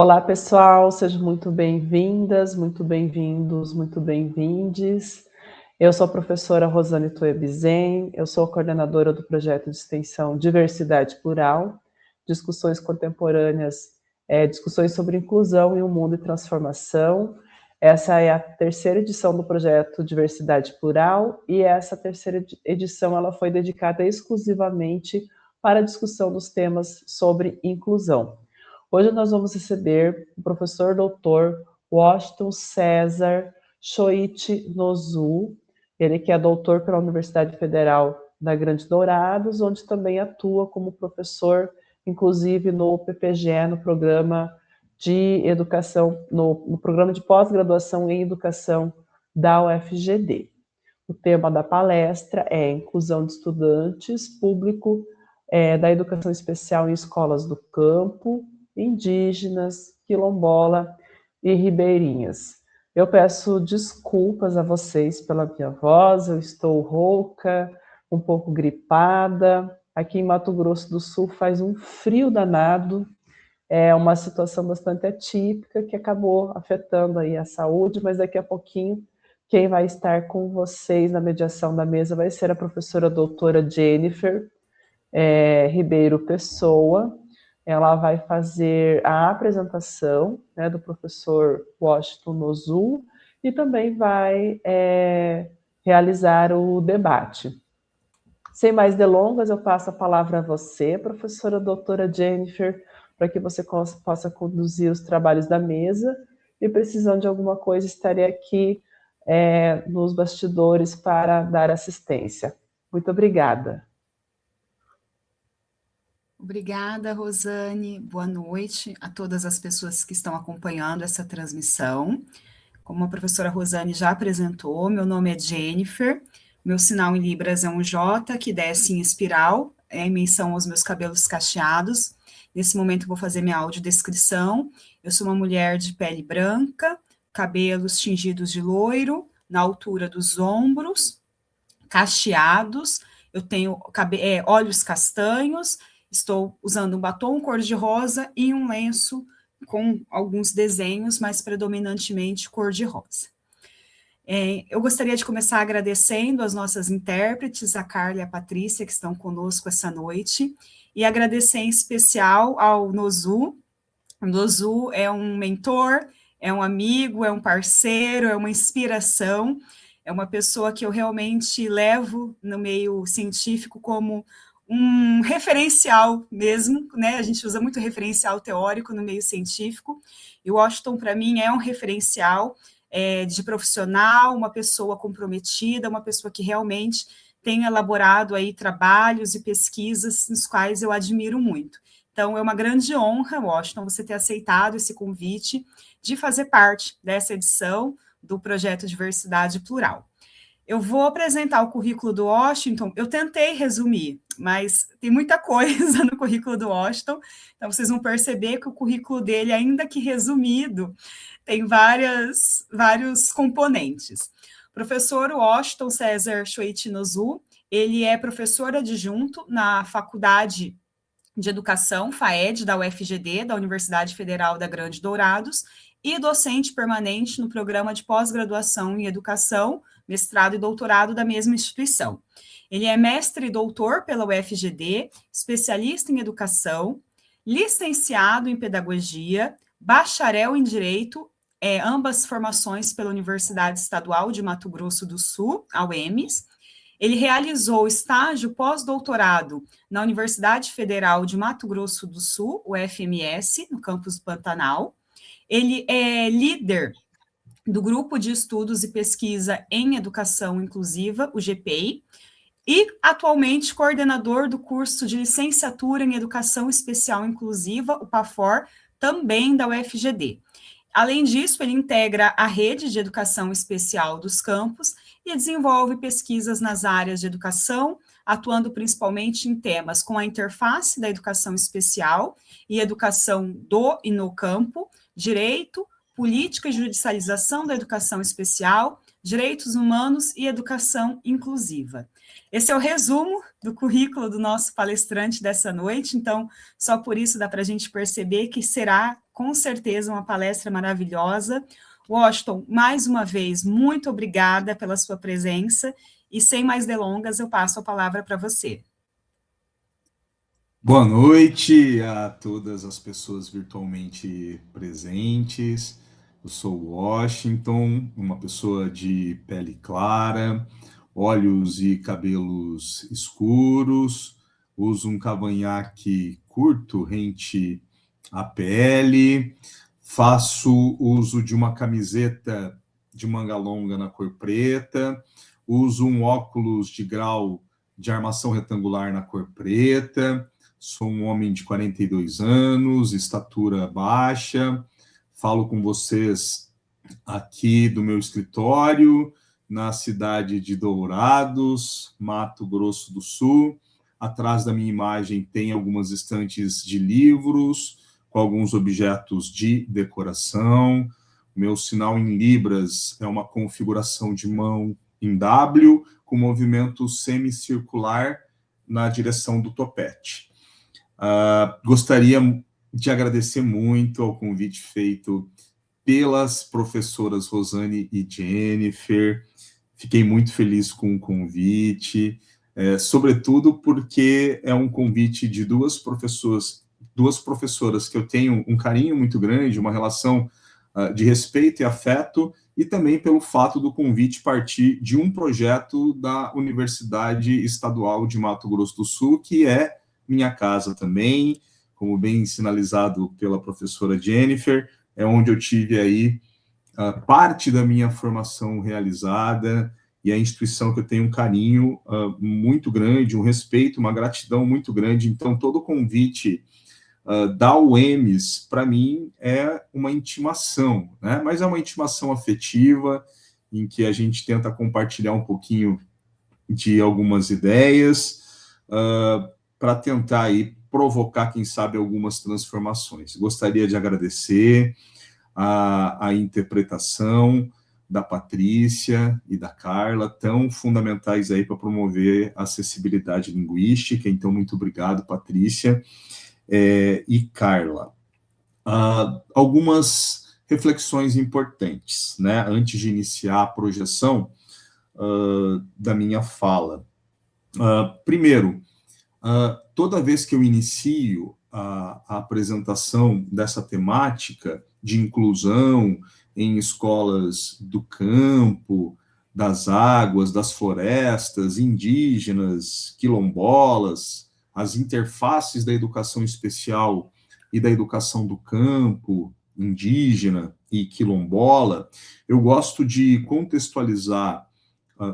Olá, pessoal, sejam muito bem-vindas, muito bem-vindos, muito bem-vindes. Eu sou a professora Rosane Toebizen, eu sou a coordenadora do projeto de extensão Diversidade Plural, discussões contemporâneas, discussões sobre inclusão em um mundo e transformação. Essa é a terceira edição do projeto Diversidade Plural e essa terceira edição ela foi dedicada exclusivamente para a discussão dos temas sobre inclusão. Hoje nós vamos receber o professor doutor Washington César Shoichi Nozu, ele que é doutor pela Universidade Federal da Grande Dourados, onde também atua como professor, inclusive no PPGE, no programa de educação, no programa de pós-graduação em educação da UFGD. O tema da palestra é Inclusão de Estudantes, Público da Educação Especial em Escolas do Campo, Indígenas, Quilombola e Ribeirinhas. Eu peço desculpas a vocês pela minha voz, eu estou rouca, um pouco gripada. Aqui em Mato Grosso do Sul faz um frio danado, é uma situação bastante atípica que acabou afetando aí a saúde, mas daqui a pouquinho quem vai estar com vocês na mediação da mesa vai ser a professora doutora Jennifer Ribeiro Pessoa. Ela vai fazer a apresentação, né, do professor Washington Nozu e também vai realizar o debate. Sem mais delongas, eu passo a palavra a você, professora doutora Jennifer, para que você possa conduzir os trabalhos da mesa e, precisando de alguma coisa, estarei aqui nos bastidores para dar assistência. Muito obrigada. Obrigada, Rosane. Boa noite a todas as pessoas que estão acompanhando essa transmissão. Como a professora Rosane já apresentou, meu nome é Jennifer, meu sinal em Libras é um J, que desce em espiral, em menção aos meus cabelos cacheados. Nesse momento eu vou fazer minha audiodescrição. Eu sou uma mulher de pele branca, cabelos tingidos de loiro, na altura dos ombros, cacheados, eu tenho olhos castanhos, estou usando um batom cor-de-rosa e um lenço com alguns desenhos, mas predominantemente cor-de-rosa. Eu gostaria de começar agradecendo as nossas intérpretes, a Carla e a Patrícia, que estão conosco essa noite, e agradecer em especial ao Nozu. O Nozu é um mentor, é um amigo, é um parceiro, é uma inspiração, é uma pessoa que eu realmente levo no meio científico como um referencial mesmo, né? A gente usa muito referencial teórico no meio científico, e o Washington, para mim, é um referencial de profissional, uma pessoa comprometida, uma pessoa que realmente tem elaborado aí trabalhos e pesquisas nos quais eu admiro muito. Então, é uma grande honra, Washington, você ter aceitado esse convite de fazer parte dessa edição do projeto Diversidade Plural. Eu vou apresentar o currículo do Washington, eu tentei resumir, mas tem muita coisa no currículo do Washington, então vocês vão perceber que o currículo dele, ainda que resumido, tem vários componentes. O professor Washington César Shoichi Nozu, ele é professor adjunto na Faculdade de Educação, FAED, da UFGD, da Universidade Federal da Grande Dourados, e docente permanente no programa de pós-graduação em educação, mestrado e doutorado da mesma instituição. Ele é mestre e doutor pela UFGD, especialista em educação, licenciado em pedagogia, bacharel em direito, ambas formações pela Universidade Estadual de Mato Grosso do Sul, a UEMS. Ele realizou estágio pós-doutorado na Universidade Federal de Mato Grosso do Sul, UFMS, no campus do Pantanal. Ele é líder do Grupo de Estudos e Pesquisa em Educação Inclusiva, o GPEI, e atualmente coordenador do curso de licenciatura em Educação Especial Inclusiva, o PAFOR, também da UFGD. Além disso, ele integra a rede de educação especial dos campos e desenvolve pesquisas nas áreas de educação, atuando principalmente em temas com a interface da educação especial e educação do e no campo, direito, política e judicialização da educação especial, direitos humanos e educação inclusiva. Esse é o resumo do currículo do nosso palestrante dessa noite, então, só por isso dá para a gente perceber que será com certeza uma palestra maravilhosa. Washington, mais uma vez, muito obrigada pela sua presença, e sem mais delongas, eu passo a palavra para você. Boa noite a todas as pessoas virtualmente presentes. Eu sou Washington, uma pessoa de pele clara, olhos e cabelos escuros, uso um cavanhaque curto, rente à pele, faço uso de uma camiseta de manga longa na cor preta, uso um óculos de grau de armação retangular na cor preta, sou um homem de 42 anos, estatura baixa, falo com vocês aqui do meu escritório, na cidade de Dourados, Mato Grosso do Sul. Atrás da minha imagem tem algumas estantes de livros, com alguns objetos de decoração. Meu sinal em Libras é uma configuração de mão em W, com movimento semicircular na direção do topete. Gostaria de agradecer muito ao convite feito pelas professoras Rosane e Jennifer. Fiquei muito feliz com o convite, sobretudo porque é um convite de duas professoras que eu tenho um carinho muito grande, uma relação de respeito e afeto, e também pelo fato do convite partir de um projeto da Universidade Estadual de Mato Grosso do Sul, que é minha casa também, como bem sinalizado pela professora Jennifer, é onde eu tive aí parte da minha formação realizada, e a instituição que eu tenho um carinho muito grande, um respeito, uma gratidão muito grande. Então, todo o convite da UEMS, para mim, é uma intimação, né? Mas é uma intimação afetiva, em que a gente tenta compartilhar um pouquinho de algumas ideias, para tentar aí provocar, quem sabe, algumas transformações. Gostaria de agradecer a interpretação da Patrícia e da Carla, tão fundamentais aí para promover a acessibilidade linguística. Então, muito obrigado, Patrícia e Carla. Algumas reflexões importantes, né, antes de iniciar a projeção da minha fala. Primeiro, toda vez que eu inicio a apresentação dessa temática de inclusão em escolas do campo, das águas, das florestas, indígenas, quilombolas, as interfaces da educação especial e da educação do campo, indígena e quilombola, eu gosto de contextualizar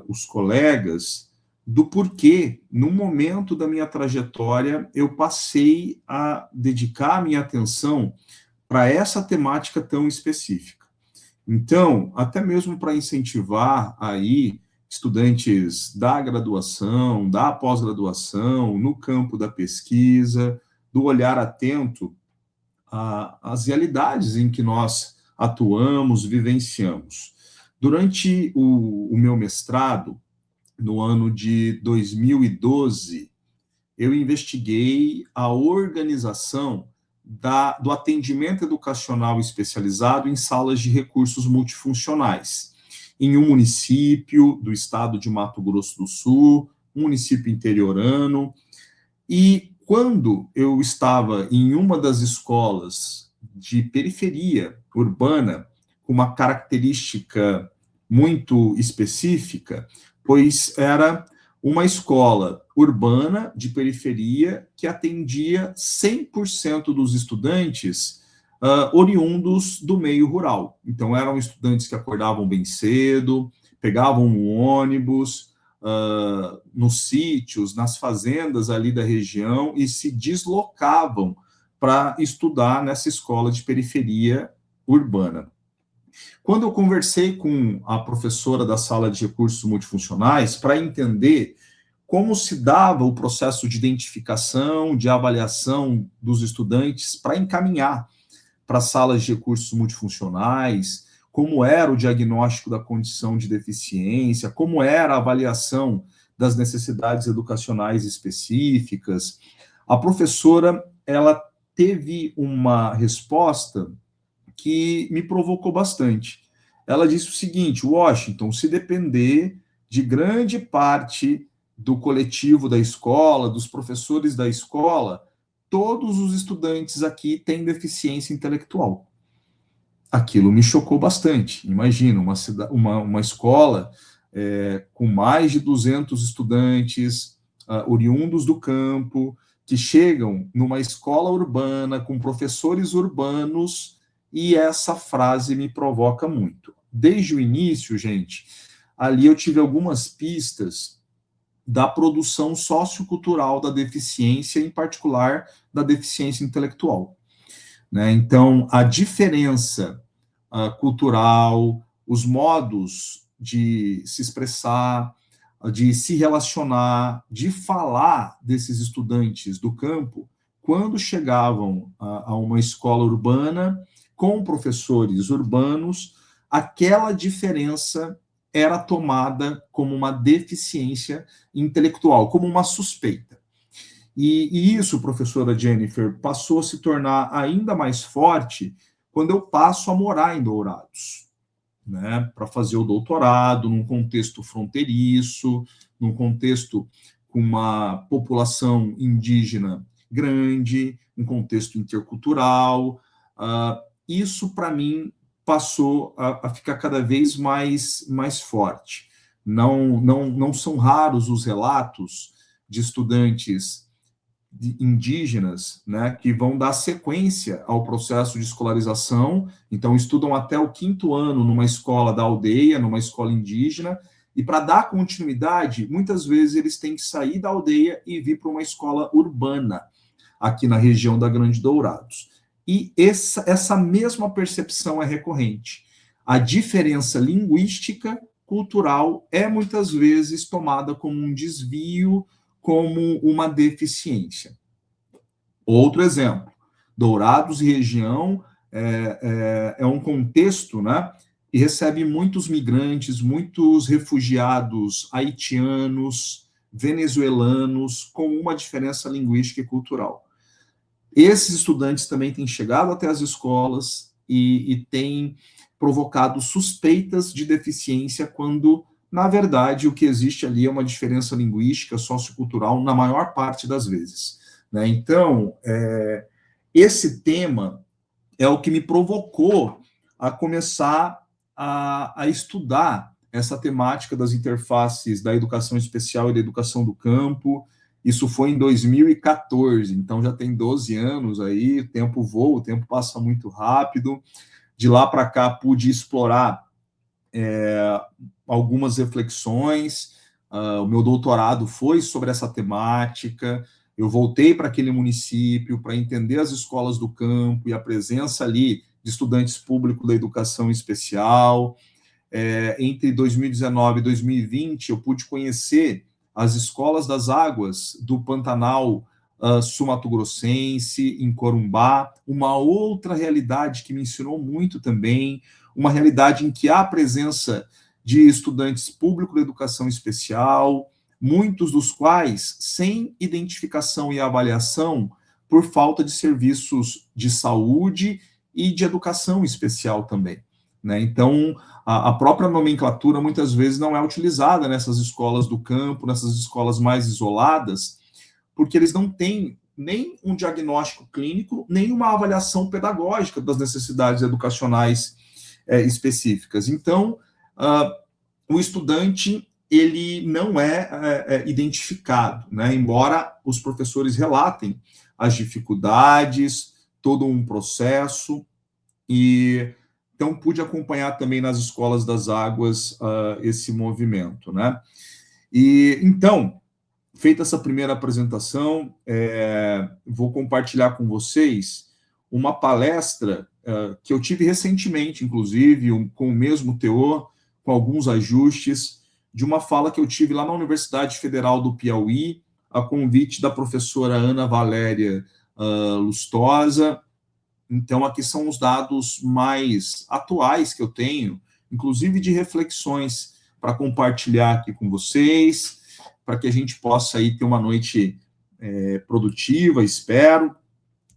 os colegas do porquê, no momento da minha trajetória, eu passei a dedicar a minha atenção para essa temática tão específica. Então, até mesmo para incentivar aí estudantes da graduação, da pós-graduação, no campo da pesquisa, do olhar atento às realidades em que nós atuamos, vivenciamos. Durante o meu mestrado, no ano de 2012, eu investiguei a organização do atendimento educacional especializado em salas de recursos multifuncionais, em um município do estado de Mato Grosso do Sul, um município interiorano. E quando eu estava em uma das escolas de periferia urbana, com uma característica muito específica, pois era uma escola urbana de periferia que atendia 100% dos estudantes oriundos do meio rural. Então, eram estudantes que acordavam bem cedo, pegavam um ônibus nos sítios, nas fazendas ali da região e se deslocavam para estudar nessa escola de periferia urbana. Quando eu conversei com a professora da sala de recursos multifuncionais para entender como se dava o processo de identificação, de avaliação dos estudantes para encaminhar para salas de recursos multifuncionais, como era o diagnóstico da condição de deficiência, como era a avaliação das necessidades educacionais específicas, a professora, ela teve uma resposta que me provocou bastante. Ela disse o seguinte: Washington, se depender de grande parte do coletivo da escola, dos professores da escola, todos os estudantes aqui têm deficiência intelectual. Aquilo me chocou bastante. Imagina, uma escola com mais de 200 estudantes oriundos do campo, que chegam numa escola urbana, com professores urbanos, e essa frase me provoca muito. Desde o início, gente, ali eu tive algumas pistas da produção sociocultural da deficiência, em particular da deficiência intelectual, né? Então, a diferença cultural, os modos de se expressar, de se relacionar, de falar desses estudantes do campo, quando chegavam a uma escola urbana, com professores urbanos, aquela diferença era tomada como uma deficiência intelectual, como uma suspeita. E isso, professora Jennifer, passou a se tornar ainda mais forte quando eu passo a morar em Dourados, né, para fazer o doutorado, num contexto fronteiriço, num contexto com uma população indígena grande, um contexto intercultural. Isso, para mim, passou a ficar cada vez mais forte. Não são raros os relatos de estudantes indígenas, né, que vão dar sequência ao processo de escolarização, então estudam até o 5º ano numa escola da aldeia, numa escola indígena, e para dar continuidade, muitas vezes eles têm que sair da aldeia e vir para uma escola urbana, aqui na região da Grande Dourados. E essa mesma percepção é recorrente. A diferença linguística, cultural, é muitas vezes tomada como um desvio, como uma deficiência. Outro exemplo, Dourados e região é um contexto, né, que recebe muitos migrantes, muitos refugiados haitianos, venezuelanos, com uma diferença linguística e cultural. Esses estudantes também têm chegado até as escolas e têm provocado suspeitas de deficiência quando, na verdade, o que existe ali é uma diferença linguística, sociocultural, na maior parte das vezes, né? Então, esse tema é o que me provocou a começar a estudar essa temática das interfaces da educação especial e da educação do campo. Isso foi em 2014, então já tem 12 anos aí, o tempo voa, o tempo passa muito rápido. De lá para cá pude explorar algumas reflexões, o meu doutorado foi sobre essa temática, eu voltei para aquele município para entender as escolas do campo e a presença ali de estudantes públicos da educação especial. Entre 2019 e 2020, eu pude conhecer as escolas das águas do Pantanal sul-mato-grossense, em Corumbá, uma outra realidade que me ensinou muito também, uma realidade em que há a presença de estudantes públicos da educação especial, muitos dos quais sem identificação e avaliação por falta de serviços de saúde e de educação especial também, né? Então, a própria nomenclatura muitas vezes não é utilizada nessas escolas do campo, nessas escolas mais isoladas, porque eles não têm nem um diagnóstico clínico, nem uma avaliação pedagógica das necessidades educacionais específicas. Então, o estudante, ele não é identificado, né? Embora os professores relatem as dificuldades, todo um processo, e então pude acompanhar também nas escolas das águas esse movimento, né? E então, feita essa primeira apresentação, vou compartilhar com vocês uma palestra que eu tive recentemente, inclusive, com o mesmo teor, com alguns ajustes, de uma fala que eu tive lá na Universidade Federal do Piauí, a convite da professora Ana Valéria Lustosa. Então, aqui são os dados mais atuais que eu tenho, inclusive de reflexões para compartilhar aqui com vocês, para que a gente possa aí ter uma noite produtiva, espero.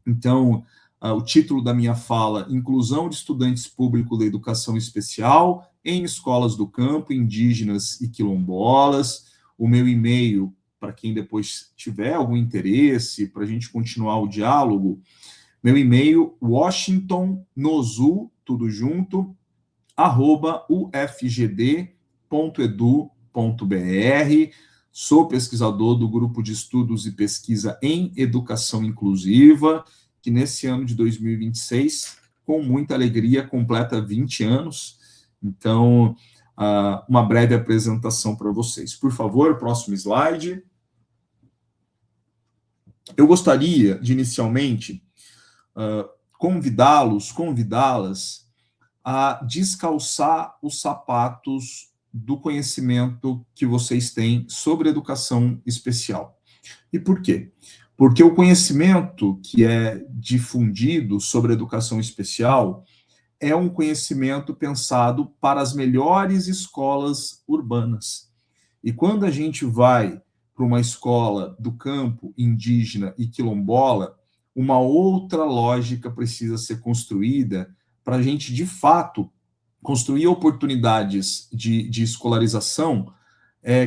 Então, o título da minha fala, Inclusão de Estudantes Públicos da Educação Especial em Escolas do Campo, Indígenas e Quilombolas. O meu e-mail, para quem depois tiver algum interesse, para a gente continuar o diálogo, meu e-mail, washingtonnozu, tudo junto, @ufgd.edu.br. Sou pesquisador do Grupo de Estudos e Pesquisa em Educação Inclusiva, que nesse ano de 2026, com muita alegria, completa 20 anos. Então, uma breve apresentação para vocês. Por favor, próximo slide. Eu gostaria de, inicialmente, convidá-las a descalçar os sapatos do conhecimento que vocês têm sobre educação especial. E por quê? Porque o conhecimento que é difundido sobre educação especial é um conhecimento pensado para as melhores escolas urbanas. E quando a gente vai para uma escola do campo indígena e quilombola, uma outra lógica precisa ser construída para a gente, de fato, construir oportunidades de escolarização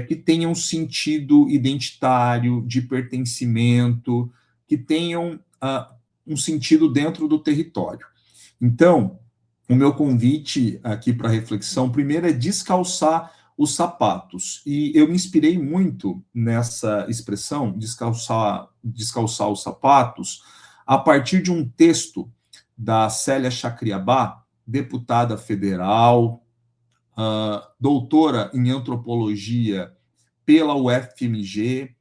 que tenham sentido identitário, de pertencimento, que tenham um sentido dentro do território. Então, o meu convite aqui para reflexão, primeiro, é descalçar os sapatos. E eu me inspirei muito nessa expressão, descalçar os sapatos, a partir de um texto da Célia Chacriabá, deputada federal, doutora em antropologia pela UFMG,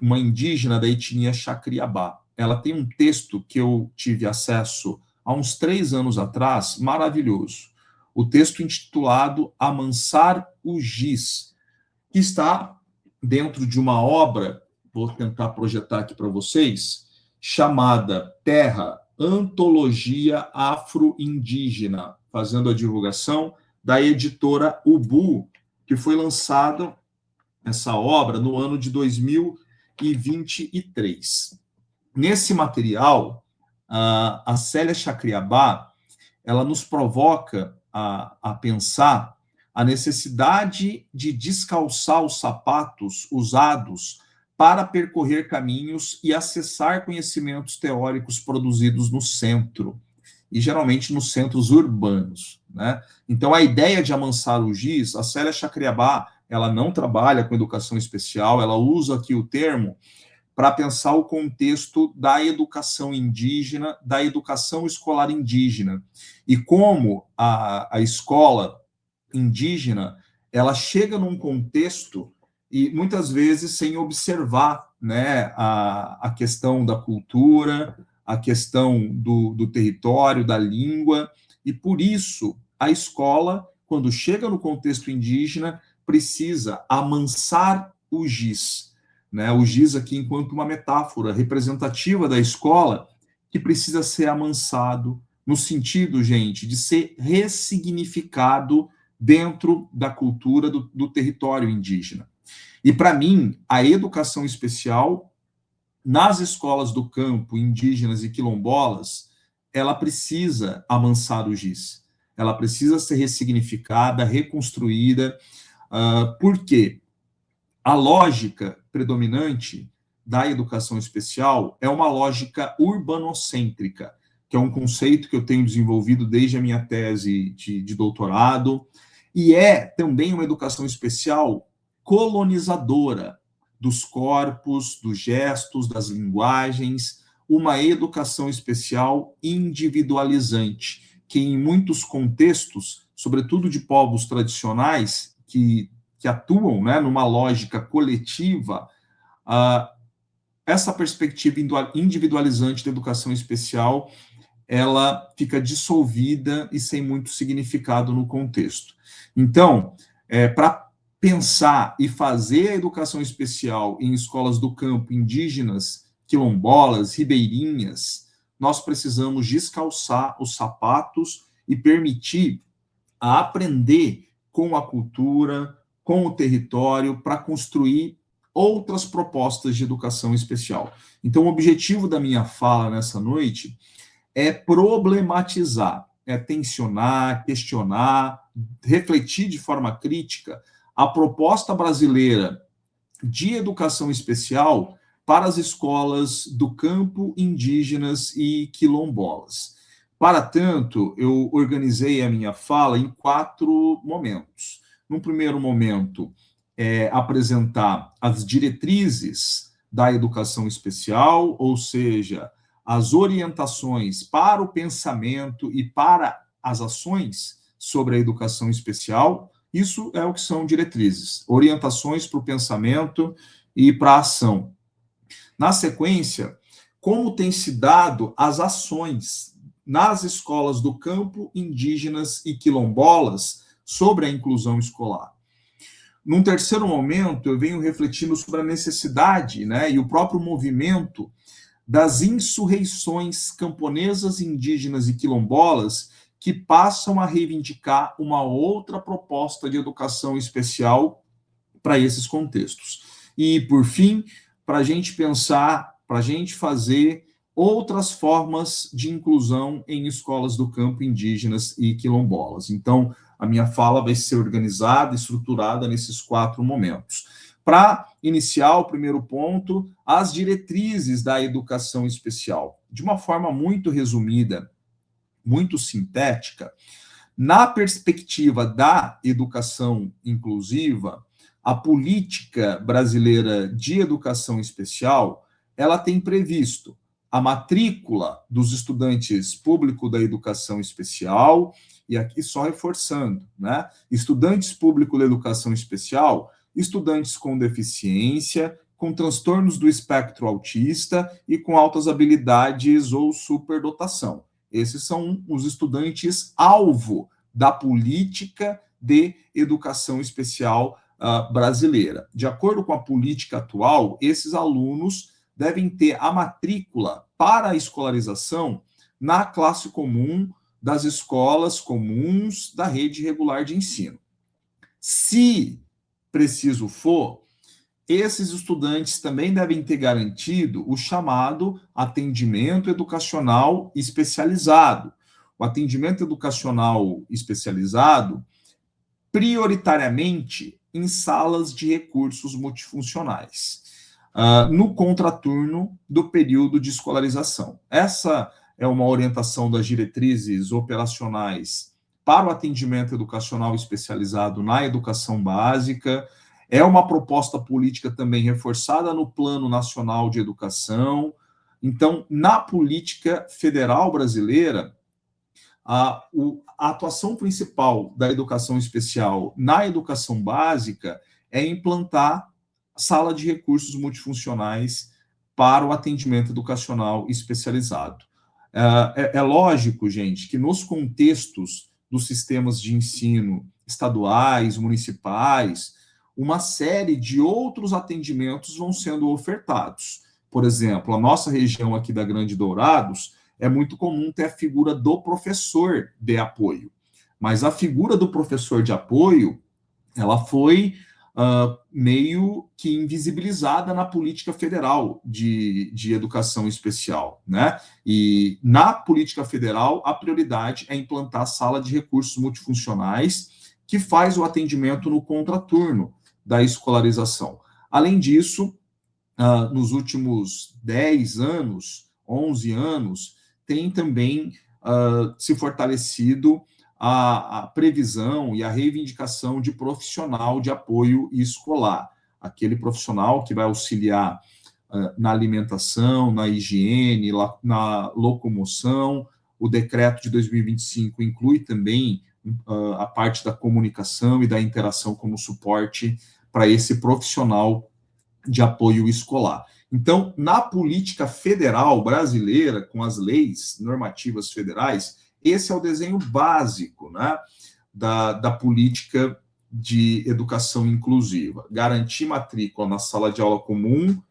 uma indígena da etnia Chacriabá. Ela tem um texto que eu tive acesso há uns 3 anos atrás, maravilhoso. O texto intitulado Amansar o Giz, que está dentro de uma obra, vou tentar projetar aqui para vocês, chamada Terra, Antologia Afro-Indígena, fazendo a divulgação da editora Ubu, que foi lançada essa obra no ano de 2023. Nesse material, a Célia Chacriabá, ela nos provoca a pensar a necessidade de descalçar os sapatos usados para percorrer caminhos e acessar conhecimentos teóricos produzidos no centro, e geralmente nos centros urbanos, né? Então, a ideia de amansar o giz, a Célia Chacriabá, ela não trabalha com educação especial, ela usa aqui o termo para pensar o contexto da educação indígena, da educação escolar indígena, e como a escola indígena, ela chega num contexto e muitas vezes sem observar, né, a questão da cultura, a questão do território, da língua, e por isso a escola, quando chega no contexto indígena, precisa amansar o giz, né? O giz aqui enquanto uma metáfora representativa da escola que precisa ser amansado no sentido, gente, de ser ressignificado dentro da cultura do território indígena. E, para mim, a educação especial nas escolas do campo, indígenas e quilombolas, ela precisa amansar o giz. Ela precisa ser ressignificada, reconstruída. Por quê? A lógica predominante da educação especial é uma lógica urbanocêntrica, que é um conceito que eu tenho desenvolvido desde a minha tese de doutorado, e é também uma educação especial colonizadora dos corpos, dos gestos, das linguagens, uma educação especial individualizante, que em muitos contextos, sobretudo de povos tradicionais, que atuam, né, numa lógica coletiva, essa perspectiva individualizante da educação especial, ela fica dissolvida e sem muito significado no contexto. Então, para pensar e fazer a educação especial em escolas do campo indígenas, quilombolas, ribeirinhas, nós precisamos descalçar os sapatos e permitir aprender com a cultura, com o território, para construir outras propostas de educação especial. Então, o objetivo da minha fala nessa noite é problematizar, é tensionar, questionar, refletir de forma crítica a proposta brasileira de educação especial para as escolas do campo, indígenas e quilombolas. Para tanto, eu organizei a minha fala em 4 momentos. No primeiro momento, apresentar as diretrizes da educação especial, ou seja, as orientações para o pensamento e para as ações sobre a educação especial. Isso é o que são diretrizes, orientações para o pensamento e para a ação. Na sequência, como tem se dado as ações nas escolas do campo, indígenas e quilombolas sobre a inclusão escolar. Num terceiro momento, eu venho refletindo sobre a necessidade, e o próprio movimento das insurreições camponesas, indígenas e quilombolas que passam a reivindicar uma outra proposta de educação especial para esses contextos. E, por fim, para a gente pensar, para a gente fazer outras formas de inclusão em escolas do campo, indígenas e quilombolas. Então, a minha fala vai ser organizada, estruturada nesses 4 momentos. Para iniciar o primeiro ponto, as diretrizes da educação especial. De uma forma muito resumida, muito sintética, na perspectiva da educação inclusiva, a política brasileira de educação especial, ela tem previsto a matrícula dos estudantes público da educação especial, e aqui só reforçando, estudantes público da educação especial, estudantes com deficiência, com transtornos do espectro autista e com altas habilidades ou superdotação. Esses são os estudantes alvo da política de educação especial brasileira. De acordo com a política atual, esses alunos devem ter a matrícula para a escolarização na classe comum das escolas comuns da rede regular de ensino. Se preciso for, esses estudantes também devem ter garantido o chamado atendimento educacional especializado. O atendimento educacional especializado, prioritariamente em salas de recursos multifuncionais, no contraturno do período de escolarização. Essa é uma orientação das diretrizes operacionais para o atendimento educacional especializado na educação básica. É uma proposta política também reforçada no Plano Nacional de Educação. Então, na política federal brasileira, a atuação principal da educação especial na educação básica é implantar sala de recursos multifuncionais para o atendimento educacional especializado. É lógico, gente, que nos contextos dos sistemas de ensino estaduais, municipais, uma série de outros atendimentos vão sendo ofertados. Por exemplo, a nossa região aqui da Grande Dourados, é muito comum ter a figura do professor de apoio. Mas a figura do professor de apoio, ela foi meio que invisibilizada na política federal de educação especial, E na política federal, a prioridade é implantar a sala de recursos multifuncionais, que faz o atendimento no contraturno da escolarização. Além disso, nos últimos 10 anos, 11 anos, tem também se fortalecido a previsão e a reivindicação de profissional de apoio escolar, aquele profissional que vai auxiliar na alimentação, na higiene, na locomoção. O decreto de 2025 inclui também a parte da comunicação e da interação como suporte para esse profissional de apoio escolar. Então, na política federal brasileira, com as leis normativas federais, esse é o desenho básico, da política de educação inclusiva. Garantir matrícula na sala de aula comum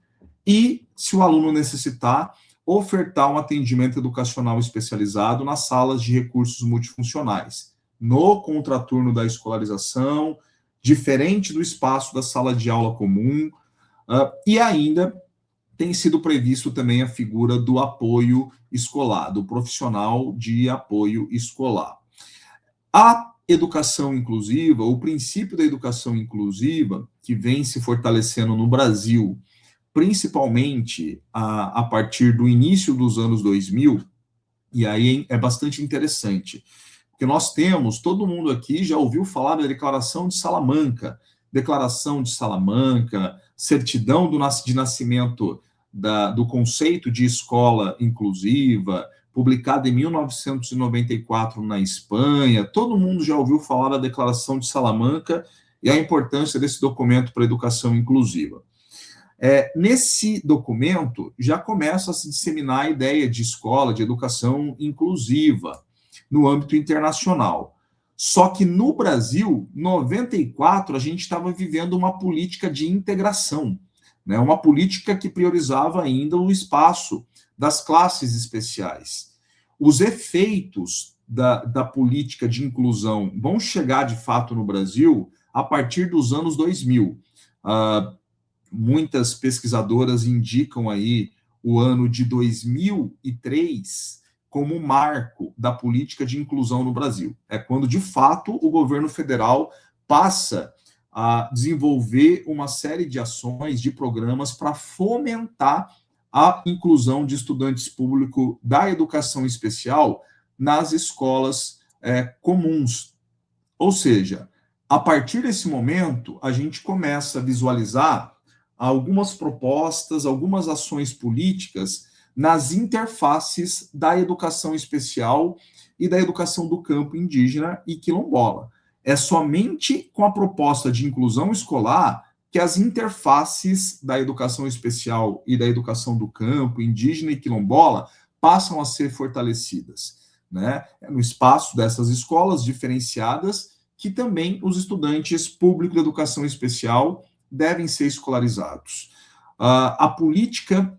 e, se o aluno necessitar, ofertar um atendimento educacional especializado nas salas de recursos multifuncionais, no contraturno da escolarização, diferente do espaço da sala de aula comum, E ainda tem sido previsto também a figura do apoio escolar, do profissional de apoio escolar. A educação inclusiva, o princípio da educação inclusiva, que vem se fortalecendo no Brasil, principalmente a partir do início dos anos 2000, e aí é bastante interessante, porque nós temos, todo mundo aqui já ouviu falar da Declaração de Salamanca, certidão de nascimento do conceito de escola inclusiva, publicada em 1994 na Espanha. Todo mundo já ouviu falar da Declaração de Salamanca e a importância desse documento para a educação inclusiva. Nesse documento, já começa a se disseminar a ideia de escola, de educação inclusiva, no âmbito internacional. Só que no Brasil, 94, a gente estava vivendo uma política de integração, né? Uma política que priorizava ainda o espaço das classes especiais. Os efeitos da política de inclusão vão chegar, de fato, no Brasil a partir dos anos 2000. Muitas pesquisadoras indicam aí o ano de 2003 como marco da política de inclusão no Brasil. É quando, de fato, o governo federal passa a desenvolver uma série de ações, de programas para fomentar a inclusão de estudantes públicos da educação especial nas escolas comuns. Ou seja, a partir desse momento, a gente começa a visualizar algumas propostas, algumas ações políticas nas interfaces da educação especial e da educação do campo indígena e quilombola. É somente com a proposta de inclusão escolar que as interfaces da educação especial e da educação do campo indígena e quilombola passam a ser fortalecidas, né? No espaço dessas escolas diferenciadas, que também os estudantes públicos de educação especial devem ser escolarizados. A política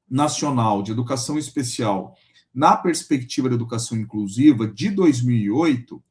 nacional de educação especial, na perspectiva da educação inclusiva de 2008,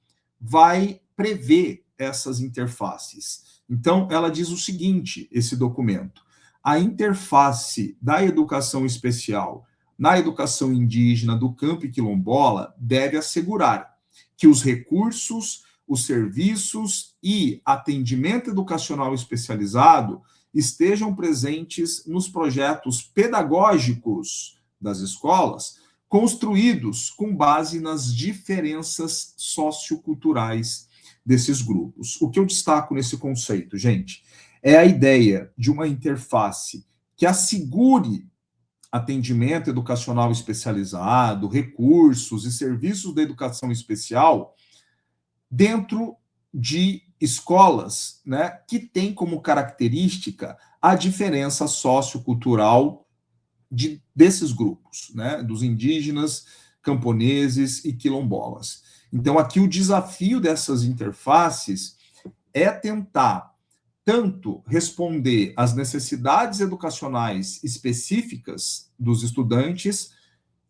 vai prever essas interfaces. Então, ela diz o seguinte, esse documento: a interface da educação especial na educação indígena, do campo e quilombola deve assegurar que os recursos, os serviços e atendimento educacional especializado estejam presentes nos projetos pedagógicos das escolas, construídos com base nas diferenças socioculturais desses grupos. O que eu destaco nesse conceito, gente, é a ideia de uma interface que assegure atendimento educacional especializado, recursos e serviços da educação especial dentro de escolas, né, que têm como característica a diferença sociocultural desses grupos, né, dos indígenas, camponeses e quilombolas. Então, aqui o desafio dessas interfaces é tentar tanto responder às necessidades educacionais específicas dos estudantes,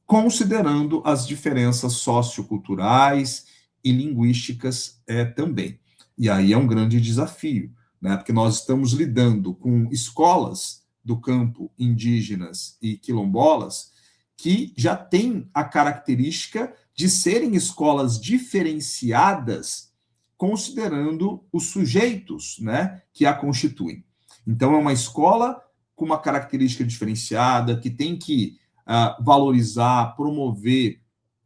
considerando as diferenças socioculturais e linguísticas também. E aí é um grande desafio, né? Porque nós estamos lidando com escolas do campo indígenas e quilombolas que já têm a característica de serem escolas diferenciadas, considerando os sujeitos, né, que a constituem. Então, é uma escola com uma característica diferenciada, que tem que valorizar, promover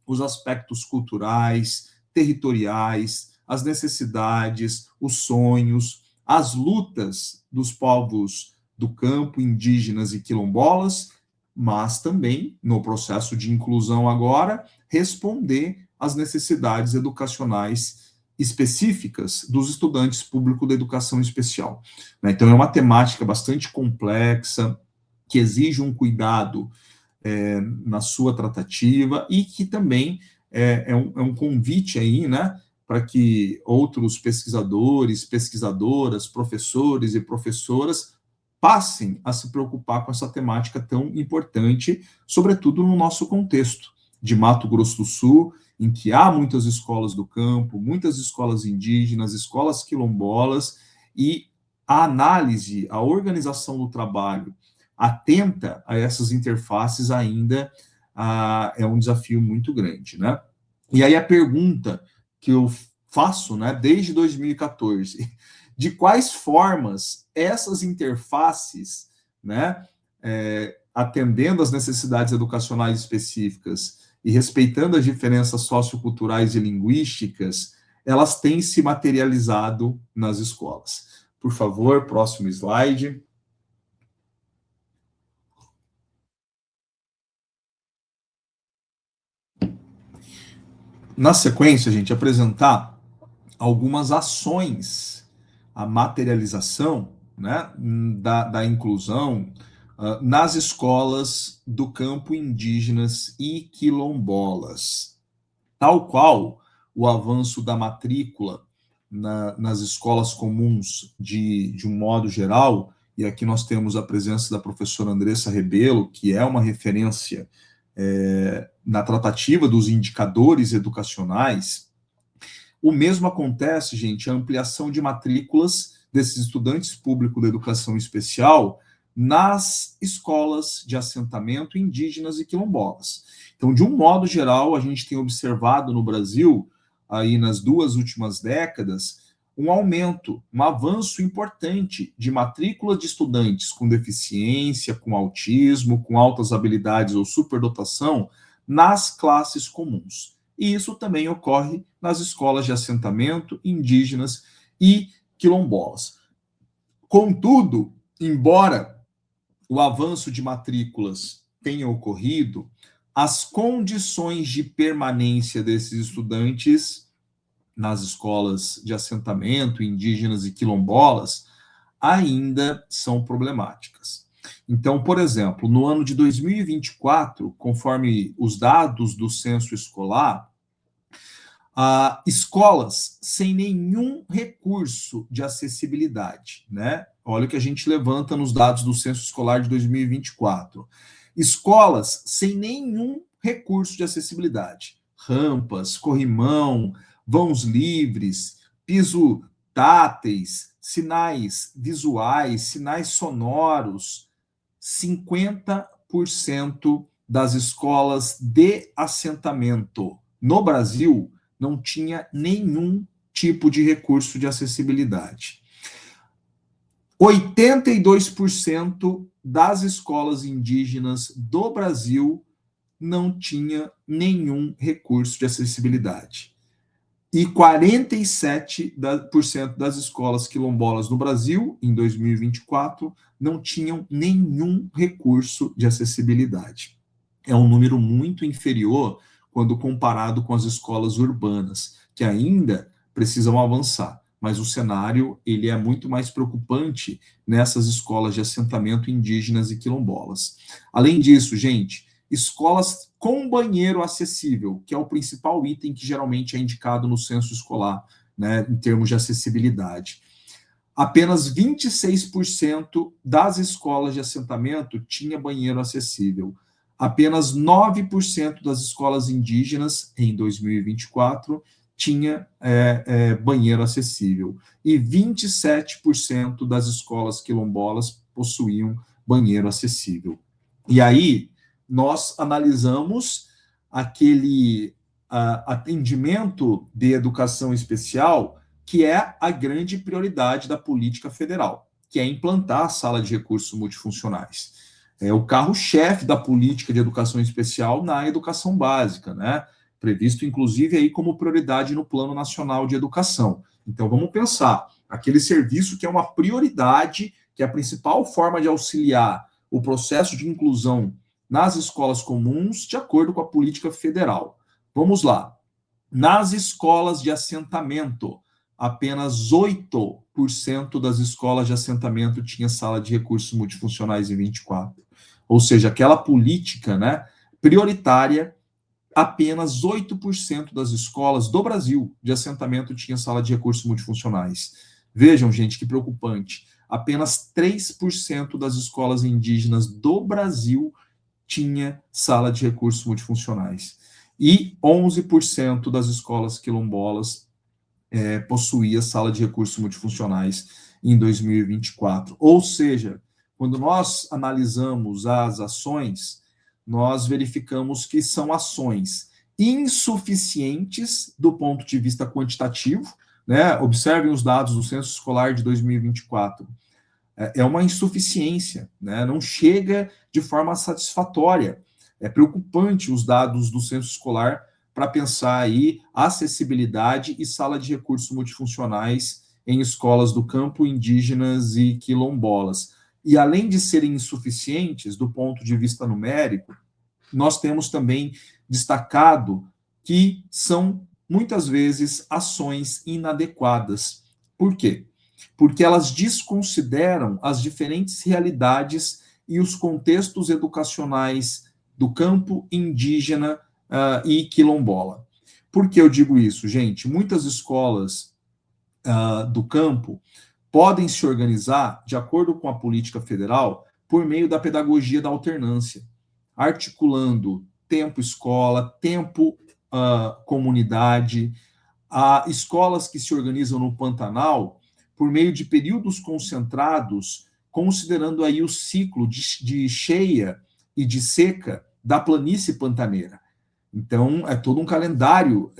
os aspectos culturais, territoriais, as necessidades, os sonhos, as lutas dos povos do campo, indígenas e quilombolas, mas também, no processo de inclusão agora, responder às necessidades educacionais específicas dos estudantes públicos da educação especial. Então, é uma temática bastante complexa, que exige um cuidado na sua tratativa e que também é um convite aí, né, para que outros pesquisadores, pesquisadoras, professores e professoras passem a se preocupar com essa temática tão importante, sobretudo no nosso contexto de Mato Grosso do Sul, em que há muitas escolas do campo, muitas escolas indígenas, escolas quilombolas, e a análise, a organização do trabalho atenta a essas interfaces ainda é um desafio muito grande, né? E aí a pergunta que eu faço, né, desde 2014, de quais formas essas interfaces, né, atendendo às necessidades educacionais específicas e respeitando as diferenças socioculturais e linguísticas, elas têm se materializado nas escolas. Por favor, próximo slide. Na sequência, gente, apresentar algumas ações, a materialização, né, da inclusão nas escolas do campo indígenas e quilombolas, tal qual o avanço da matrícula nas escolas comuns de um modo geral, e aqui nós temos a presença da professora Andressa Rebelo, que é uma referência na tratativa dos indicadores educacionais. O mesmo acontece, gente, a ampliação de matrículas desses estudantes públicos da educação especial nas escolas de assentamento indígenas e quilombolas. Então, de um modo geral, a gente tem observado no Brasil, aí nas 2 últimas décadas, um aumento, um avanço importante de matrícula de estudantes com deficiência, com autismo, com altas habilidades ou superdotação nas classes comuns. E isso também ocorre nas escolas de assentamento indígenas e quilombolas. Contudo, embora o avanço de matrículas tenha ocorrido, as condições de permanência desses estudantes nas escolas de assentamento indígenas e quilombolas ainda são problemáticas. Então, por exemplo, no ano de 2024, conforme os dados do censo escolar, escolas sem nenhum recurso de acessibilidade, né? Olha o que a gente levanta nos dados do censo escolar de 2024. Escolas sem nenhum recurso de acessibilidade. Rampas, corrimão, vãos livres, piso táteis, sinais visuais, sinais sonoros. 50% das escolas de assentamento no Brasil não tinha nenhum tipo de recurso de acessibilidade. 82% das escolas indígenas do Brasil não tinha nenhum recurso de acessibilidade. E 47% das escolas quilombolas no Brasil, em 2024, não tinham nenhum recurso de acessibilidade. É um número muito inferior quando comparado com as escolas urbanas, que ainda precisam avançar. Mas o cenário ele é muito mais preocupante nessas escolas de assentamento indígenas e quilombolas. Além disso, gente, escolas com banheiro acessível, que é o principal item que geralmente é indicado no censo escolar, né, em termos de acessibilidade. Apenas 26% das escolas de assentamento tinha banheiro acessível. Apenas 9% das escolas indígenas, em 2024, tinha banheiro acessível. E 27% das escolas quilombolas possuíam banheiro acessível. E aí, nós analisamos aquele atendimento de educação especial, que é a grande prioridade da política federal, que é implantar a sala de recursos multifuncionais. É o carro-chefe da política de educação especial na educação básica, né? Previsto, inclusive, aí como prioridade no Plano Nacional de Educação. Então, vamos pensar, aquele serviço que é uma prioridade, que é a principal forma de auxiliar o processo de inclusão nas escolas comuns, de acordo com a política federal. Vamos lá. Nas escolas de assentamento, apenas 8% das escolas de assentamento tinha sala de recursos multifuncionais em 24. Ou seja, aquela política, né, prioritária, apenas 8% das escolas do Brasil de assentamento tinha sala de recursos multifuncionais. Vejam, gente, que preocupante. Apenas 3% das escolas indígenas do Brasil tinha sala de recursos multifuncionais. E 11% das escolas quilombolas possuía sala de recursos multifuncionais em 2024. Ou seja, quando nós analisamos as ações, nós verificamos que são ações insuficientes do ponto de vista quantitativo, né? Observem os dados do Censo Escolar de 2024. É uma insuficiência, né? Não chega de forma satisfatória. É preocupante os dados do Censo Escolar para pensar aí acessibilidade e sala de recursos multifuncionais em escolas do campo, indígenas e quilombolas. E além de serem insuficientes do ponto de vista numérico, nós temos também destacado que são, muitas vezes, ações inadequadas. Por quê? Porque elas desconsideram as diferentes realidades e os contextos educacionais do campo, indígena e quilombola. Por que eu digo isso, gente? Muitas escolas do campo podem se organizar, de acordo com a política federal, por meio da pedagogia da alternância, articulando tempo escola, tempo comunidade, escolas que se organizam no Pantanal por meio de períodos concentrados, considerando aí o ciclo de cheia e de seca da planície pantaneira. Então, é todo um calendário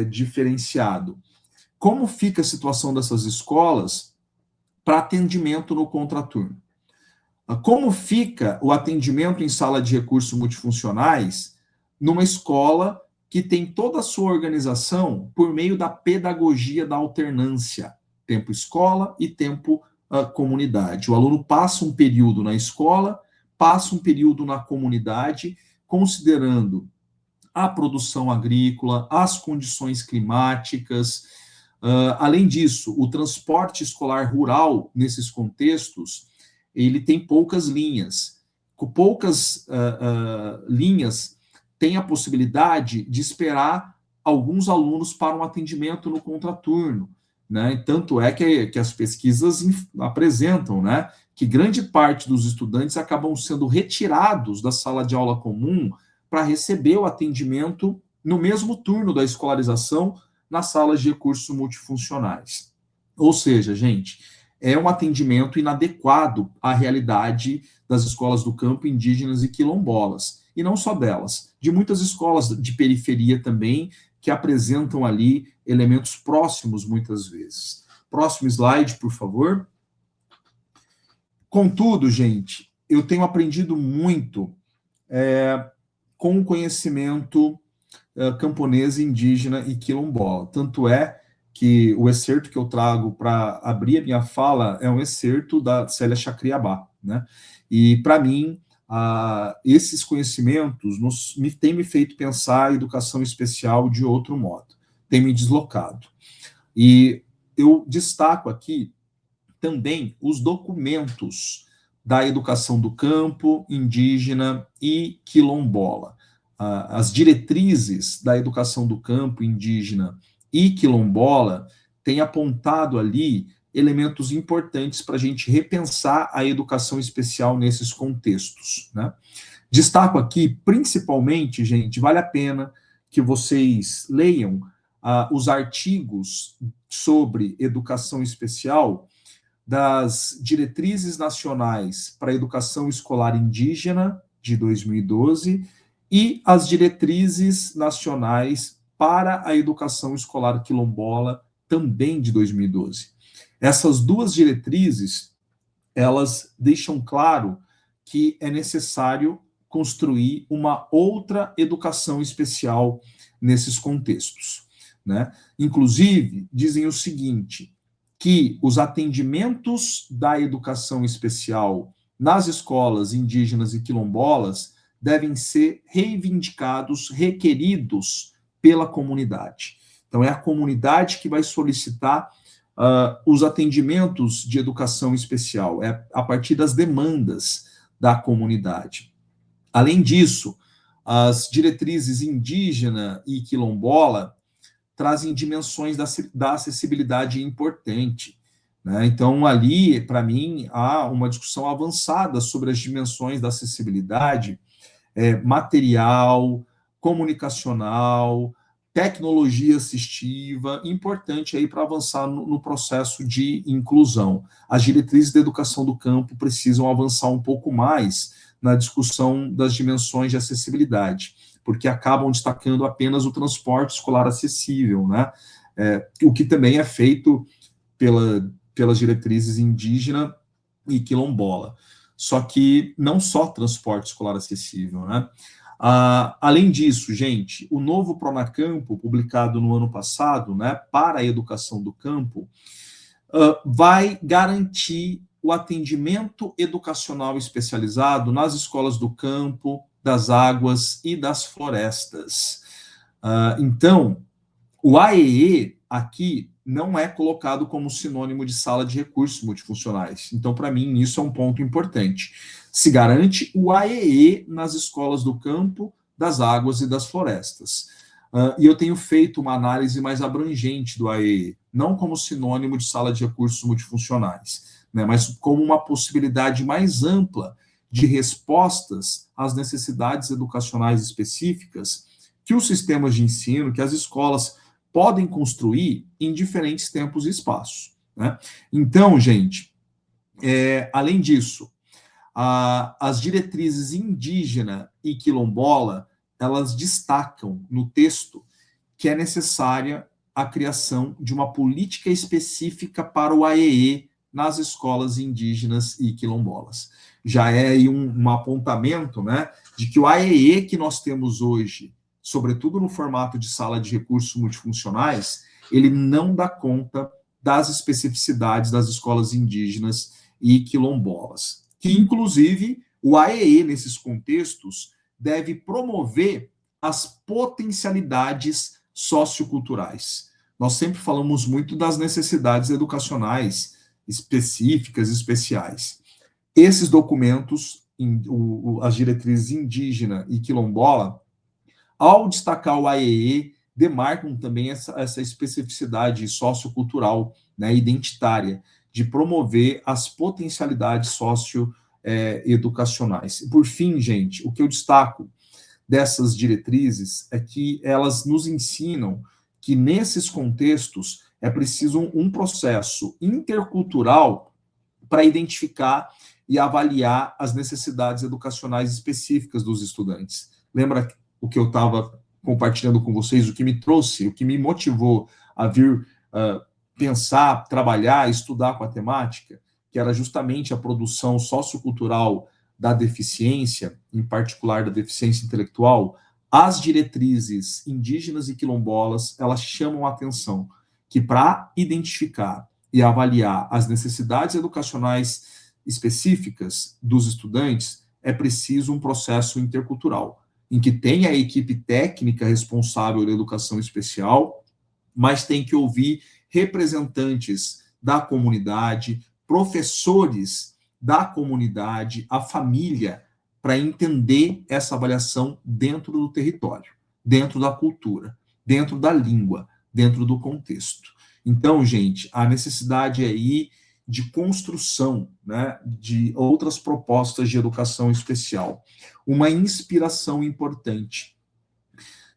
diferenciado. Como fica a situação dessas escolas para atendimento no contraturno? Como fica o atendimento em sala de recursos multifuncionais numa escola que tem toda a sua organização por meio da pedagogia da alternância, tempo escola e tempo comunidade? O aluno passa um período na escola, passa um período na comunidade, considerando a produção agrícola, as condições climáticas. Além disso, o transporte escolar rural, nesses contextos, ele tem poucas linhas. Com poucas linhas, tem a possibilidade de esperar alguns alunos para um atendimento no contraturno, né? Tanto é que as pesquisas apresentam, né, que grande parte dos estudantes acabam sendo retirados da sala de aula comum para receber o atendimento no mesmo turno da escolarização nas salas de recursos multifuncionais. Ou seja, gente, é um atendimento inadequado à realidade das escolas do campo, indígenas e quilombolas. E não só delas, de muitas escolas de periferia também, que apresentam ali elementos próximos, muitas vezes. Próximo slide, por favor. Contudo, gente, eu tenho aprendido muito com o conhecimento camponês, indígena e quilombola. Tanto é que o excerto que eu trago para abrir a minha fala é um excerto da Célia Chacriabá, né? E, para mim, esses conhecimentos têm me feito pensar a educação especial de outro modo, tem me deslocado. E eu destaco aqui também os documentos da educação do campo, indígena e quilombola. As diretrizes da educação do campo, indígena e quilombola têm apontado ali elementos importantes para a gente repensar a educação especial nesses contextos, né? Destaco aqui, principalmente, gente, vale a pena que vocês leiam os artigos sobre educação especial das Diretrizes Nacionais para a Educação Escolar Indígena, de 2012, e as Diretrizes Nacionais para a Educação Escolar Quilombola, também de 2012. Essas duas diretrizes, elas deixam claro que é necessário construir uma outra educação especial nesses contextos, né? Inclusive, dizem o seguinte, que os atendimentos da educação especial nas escolas indígenas e quilombolas devem ser reivindicados, requeridos pela comunidade. Então, é a comunidade que vai solicitar os atendimentos de educação especial, é a partir das demandas da comunidade. Além disso, as diretrizes indígena e quilombola trazem dimensões da acessibilidade importante, né? Então, ali, para mim, há uma discussão avançada sobre as dimensões da acessibilidade material, comunicacional, tecnologia assistiva, importante aí para avançar no processo de inclusão. As diretrizes da educação do campo precisam avançar um pouco mais na discussão das dimensões de acessibilidade, porque acabam destacando apenas o transporte escolar acessível, né? O que também é feito pelas diretrizes indígena e quilombola. Só que não só transporte escolar acessível, né? Além disso, gente, o novo Pronacampo, publicado no ano passado, né, para a educação do campo, vai garantir o atendimento educacional especializado nas escolas do campo, das águas e das florestas. Então, o AEE aqui não é colocado como sinônimo de sala de recursos multifuncionais. Então, para mim, isso é um ponto importante. Se garante o AEE nas escolas do campo, das águas e das florestas. E eu tenho feito uma análise mais abrangente do AEE, não como sinônimo de sala de recursos multifuncionais, né, mas como uma possibilidade mais ampla de respostas às necessidades educacionais específicas que os sistemas de ensino, que as escolas podem construir em diferentes tempos e espaços, né? Então, gente, além disso, as diretrizes indígena e quilombola, elas destacam no texto que é necessária a criação de uma política específica para o AEE nas escolas indígenas e quilombolas. Já é aí um apontamento, né, de que o AEE que nós temos hoje, sobretudo no formato de sala de recursos multifuncionais, ele não dá conta das especificidades das escolas indígenas e quilombolas. Que, inclusive, o AEE, nesses contextos, deve promover as potencialidades socioculturais. Nós sempre falamos muito das necessidades educacionais específicas, especiais. Esses documentos, as diretrizes indígena e quilombola, ao destacar o AEE, demarcam também essa especificidade sociocultural, né, identitária, de promover as potencialidades socioeducacionais. Por fim, gente, o que eu destaco dessas diretrizes é que elas nos ensinam que, nesses contextos, é preciso um processo intercultural para identificar e avaliar as necessidades educacionais específicas dos estudantes. Lembra o que eu estava compartilhando com vocês, o que me trouxe, o que me motivou a vir pensar, trabalhar, estudar com a temática, que era justamente a produção sociocultural da deficiência, em particular da deficiência intelectual. As diretrizes indígenas e quilombolas, elas chamam a atenção que, para identificar e avaliar as necessidades educacionais específicas dos estudantes, é preciso um processo intercultural, em que tem a equipe técnica responsável da educação especial, mas tem que ouvir representantes da comunidade, professores da comunidade, a família, para entender essa avaliação dentro do território, dentro da cultura, dentro da língua, dentro do contexto. Então, gente, a necessidade aí de construção, né, de outras propostas de educação especial. Uma inspiração importante.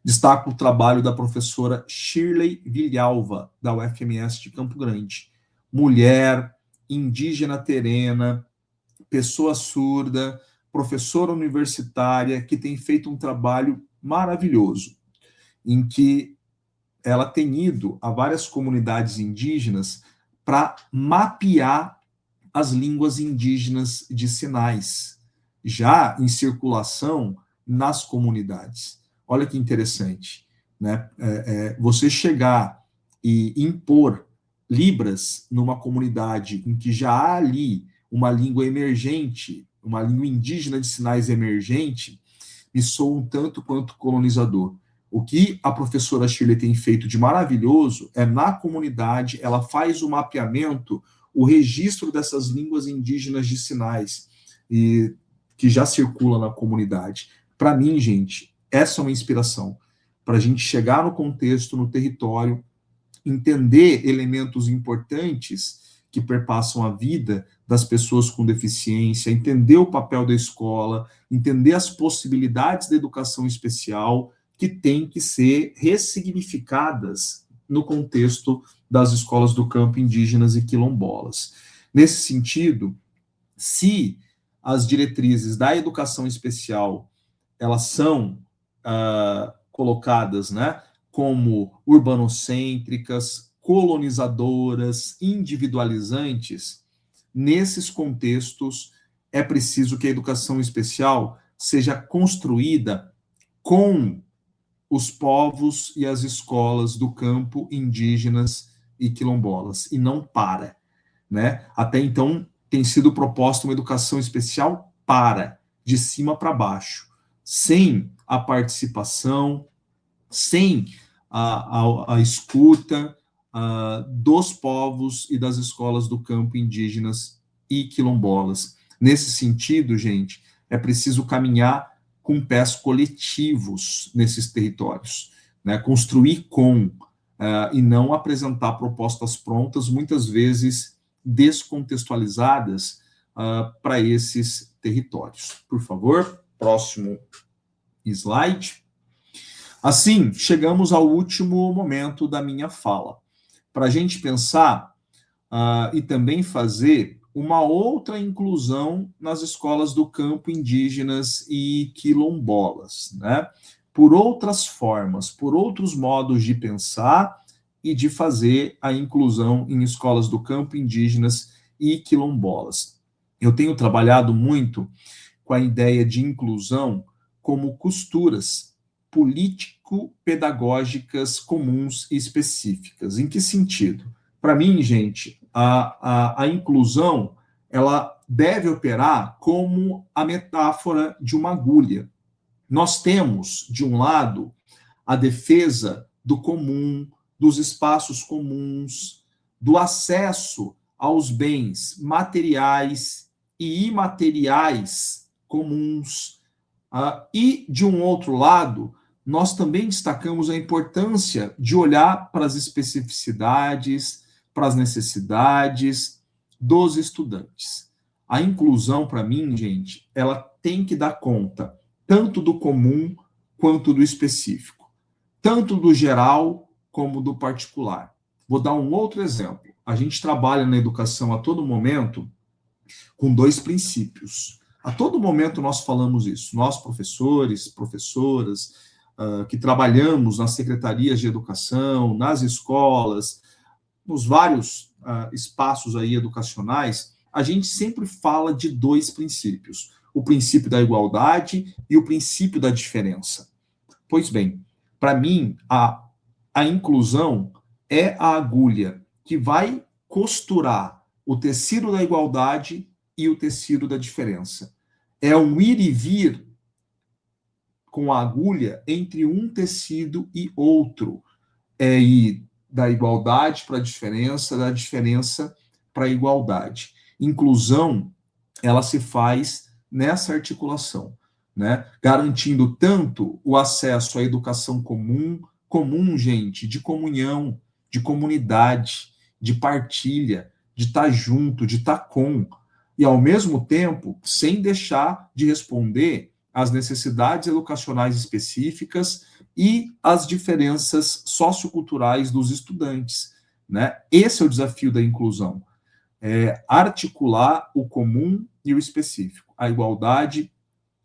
Destaco o trabalho da professora Shirley Vilhalva, da UFMS de Campo Grande. Mulher, indígena terena, pessoa surda, professora universitária, que tem feito um trabalho maravilhoso, em que ela tem ido a várias comunidades indígenas para mapear as línguas indígenas de sinais, já em circulação nas comunidades. Olha que interessante, né? Você chegar e impor Libras numa comunidade em que já há ali uma língua emergente, uma língua indígena de sinais emergente, me soa um tanto quanto colonizador. O que a professora Shirley tem feito de maravilhoso é, na comunidade, ela faz o mapeamento, o registro dessas línguas indígenas de sinais e que já circulam na comunidade. Para mim, gente, essa é uma inspiração para a gente chegar no contexto, no território, entender elementos importantes que perpassam a vida das pessoas com deficiência, entender o papel da escola, entender as possibilidades da educação especial, que têm que ser ressignificadas no contexto das escolas do campo indígenas e quilombolas. Nesse sentido, se as diretrizes da educação especial elas são colocadas, né, como urbanocêntricas, colonizadoras, individualizantes, nesses contextos é preciso que a educação especial seja construída com os povos e as escolas do campo indígenas e quilombolas, e não para, né? Até então tem sido proposta uma educação especial de cima para baixo, sem a participação, sem a escuta dos povos e das escolas do campo indígenas e quilombolas. Nesse sentido, gente, é preciso caminhar com pés coletivos nesses territórios, né? Construir e não apresentar propostas prontas, muitas vezes descontextualizadas para esses territórios. Por favor, próximo slide. Assim, chegamos ao último momento da minha fala, para a gente pensar e também fazer uma outra inclusão nas escolas do campo indígenas e quilombolas, né? Por outras formas, por outros modos de pensar e de fazer a inclusão em escolas do campo indígenas e quilombolas. Eu tenho trabalhado muito com a ideia de inclusão como costuras político-pedagógicas comuns e específicas. Em que sentido? Para mim, gente, a inclusão ela deve operar como a metáfora de uma agulha. Nós temos, de um lado, a defesa do comum, dos espaços comuns, do acesso aos bens materiais e imateriais comuns. E, de um outro lado, nós também destacamos a importância de olhar para as especificidades, para as necessidades dos estudantes. A inclusão, para mim, gente, ela tem que dar conta tanto do comum quanto do específico, tanto do geral como do particular. Vou dar um outro exemplo. A gente trabalha na educação a todo momento com 2 princípios. A todo momento nós falamos isso. Nós, professores, professoras, que trabalhamos nas secretarias de educação, nas escolas, nos vários espaços aí educacionais, a gente sempre fala de 2 princípios. O princípio da igualdade e o princípio da diferença. Pois bem, para mim, a inclusão é a agulha que vai costurar o tecido da igualdade e o tecido da diferença. É um ir e vir com a agulha entre um tecido e outro. É ir da igualdade para a diferença, da diferença para a igualdade. Inclusão, ela se faz nessa articulação, né? Garantindo tanto o acesso à educação comum, gente, de comunhão, de comunidade, de partilha, de estar junto, de estar com, e ao mesmo tempo, sem deixar de responder às necessidades educacionais específicas e às diferenças socioculturais dos estudantes, né? Esse é o desafio da inclusão, articular o comum e o específico, a igualdade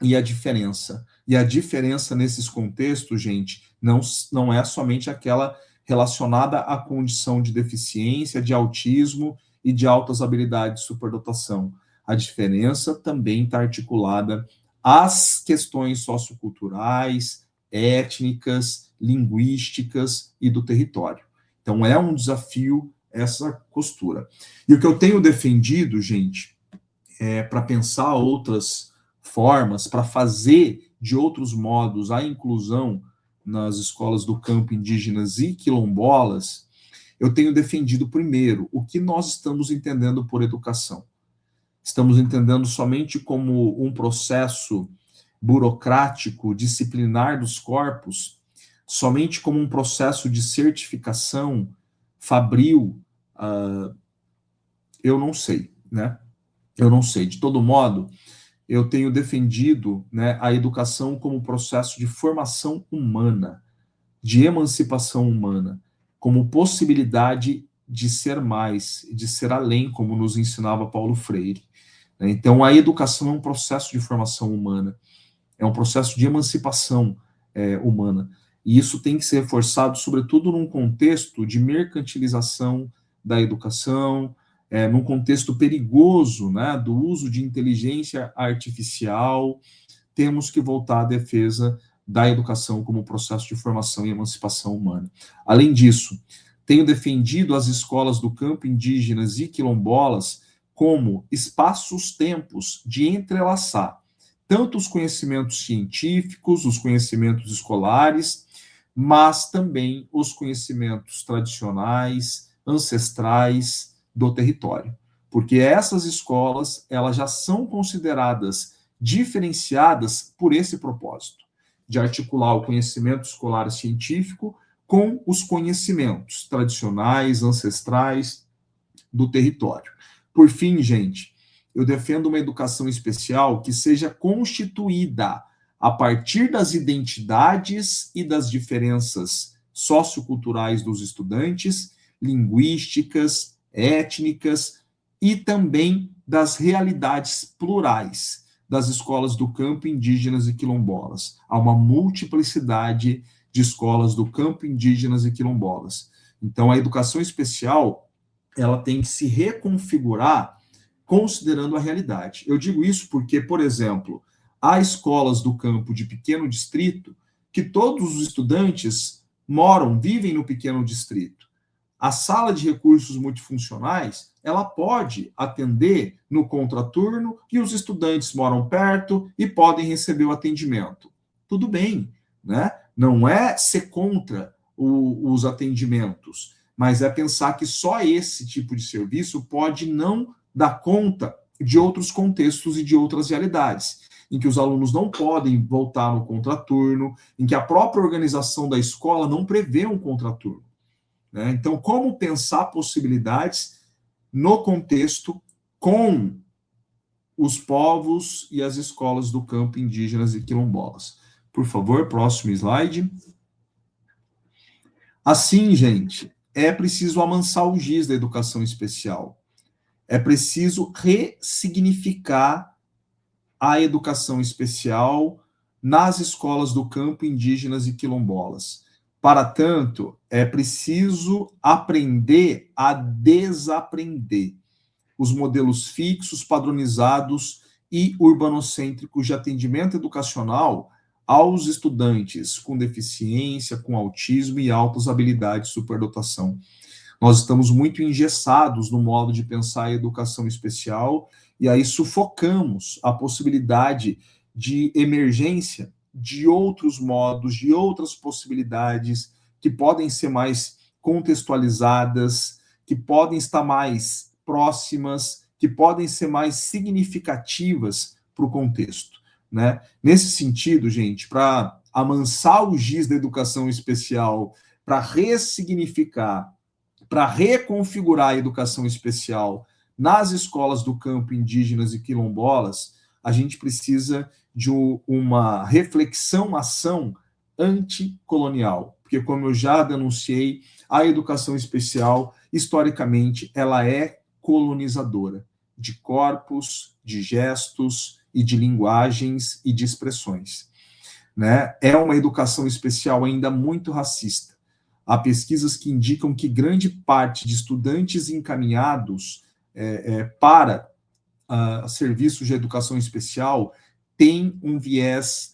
e a diferença. E a diferença nesses contextos, gente, não é somente aquela relacionada à condição de deficiência, de autismo e de altas habilidades de superdotação. A diferença também está articulada às questões socioculturais, étnicas, linguísticas e do território. Então, é um desafio essa costura. E o que eu tenho defendido, gente, para pensar outras formas, para fazer de outros modos a inclusão nas escolas do campo indígenas e quilombolas, eu tenho defendido, primeiro, o que nós estamos entendendo por educação. Estamos entendendo somente como um processo burocrático, disciplinar dos corpos, somente como um processo de certificação fabril, eu não sei, né? Eu não sei. De todo modo, eu tenho defendido, né, a educação como processo de formação humana, de emancipação humana, como possibilidade de ser mais, de ser além, como nos ensinava Paulo Freire. Então, a educação é um processo de formação humana, é um processo de emancipação humana. E isso tem que ser reforçado, sobretudo num contexto de mercantilização da educação, num contexto perigoso, né, do uso de inteligência artificial. Temos que voltar à defesa da educação como processo de formação e emancipação humana. Além disso, tenho defendido as escolas do campo indígenas e quilombolas como espaços-tempos de entrelaçar tanto os conhecimentos científicos, os conhecimentos escolares, mas também os conhecimentos tradicionais, ancestrais do território. Porque essas escolas, elas já são consideradas diferenciadas por esse propósito, de articular o conhecimento escolar científico com os conhecimentos tradicionais, ancestrais do território. Por fim, gente, eu defendo uma educação especial que seja constituída a partir das identidades e das diferenças socioculturais dos estudantes, linguísticas, étnicas e também das realidades plurais das escolas do campo indígenas e quilombolas. Há uma multiplicidade de escolas do campo indígenas e quilombolas. Então, a educação especial, ela tem que se reconfigurar considerando a realidade. Eu digo isso porque, por exemplo, há escolas do campo de pequeno distrito que todos os estudantes vivem no pequeno distrito. A sala de recursos multifuncionais, ela pode atender no contraturno e os estudantes moram perto e podem receber o atendimento. Tudo bem, né? Não é ser contra os atendimentos, mas é pensar que só esse tipo de serviço pode não dar conta de outros contextos e de outras realidades, em que os alunos não podem voltar no contraturno, em que a própria organização da escola não prevê um contraturno. Né? Então, como pensar possibilidades no contexto com os povos e as escolas do campo indígenas e quilombolas? Por favor, próximo slide. Assim, gente, é preciso amansar o giz da educação especial. É preciso ressignificar a educação especial nas escolas do campo indígenas e quilombolas. Para tanto, é preciso aprender a desaprender os modelos fixos, padronizados e urbanocêntricos de atendimento educacional aos estudantes com deficiência, com autismo e altas habilidades de superdotação. Nós estamos muito engessados no modo de pensar a educação especial e aí sufocamos a possibilidade de emergência de outros modos, de outras possibilidades que podem ser mais contextualizadas, que podem estar mais próximas, que podem ser mais significativas para o contexto, né? Nesse sentido, gente, para amansar o giz da educação especial, para ressignificar, para reconfigurar a educação especial nas escolas do campo indígenas e quilombolas, a gente precisa de uma reflexão-ação anticolonial, porque, como eu já denunciei, a educação especial, historicamente, ela é colonizadora de corpos, de gestos e de linguagens e de expressões. Né? É uma educação especial ainda muito racista. Há pesquisas que indicam que grande parte de estudantes encaminhados para serviços de educação especial tem um viés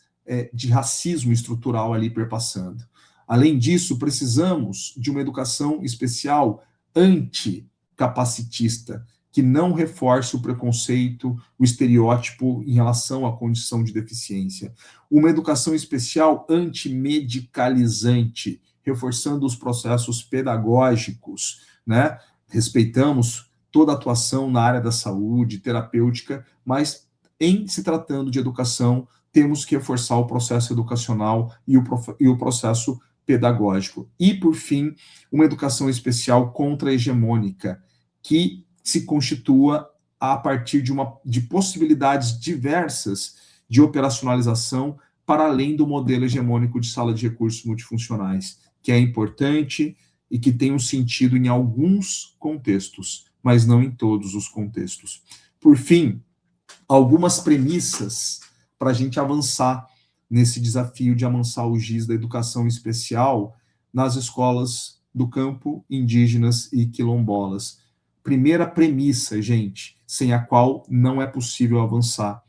de racismo estrutural ali perpassando. Além disso, precisamos de uma educação especial anticapacitista, que não reforce o preconceito, o estereótipo em relação à condição de deficiência. Uma educação especial antimedicalizante, reforçando os processos pedagógicos, né? Respeitamos toda a atuação na área da saúde, terapêutica, mas em se tratando de educação, temos que reforçar o processo educacional e o processo pedagógico. E, por fim, uma educação especial contra-hegemônica, que se constitua a partir de possibilidades diversas de operacionalização para além do modelo hegemônico de sala de recursos multifuncionais, que é importante e que tem um sentido em alguns contextos, mas não em todos os contextos. Por fim, algumas premissas para a gente avançar nesse desafio de amansar o giz da educação especial nas escolas do campo, indígenas e quilombolas. Primeira premissa, gente, sem a qual não é possível avançar.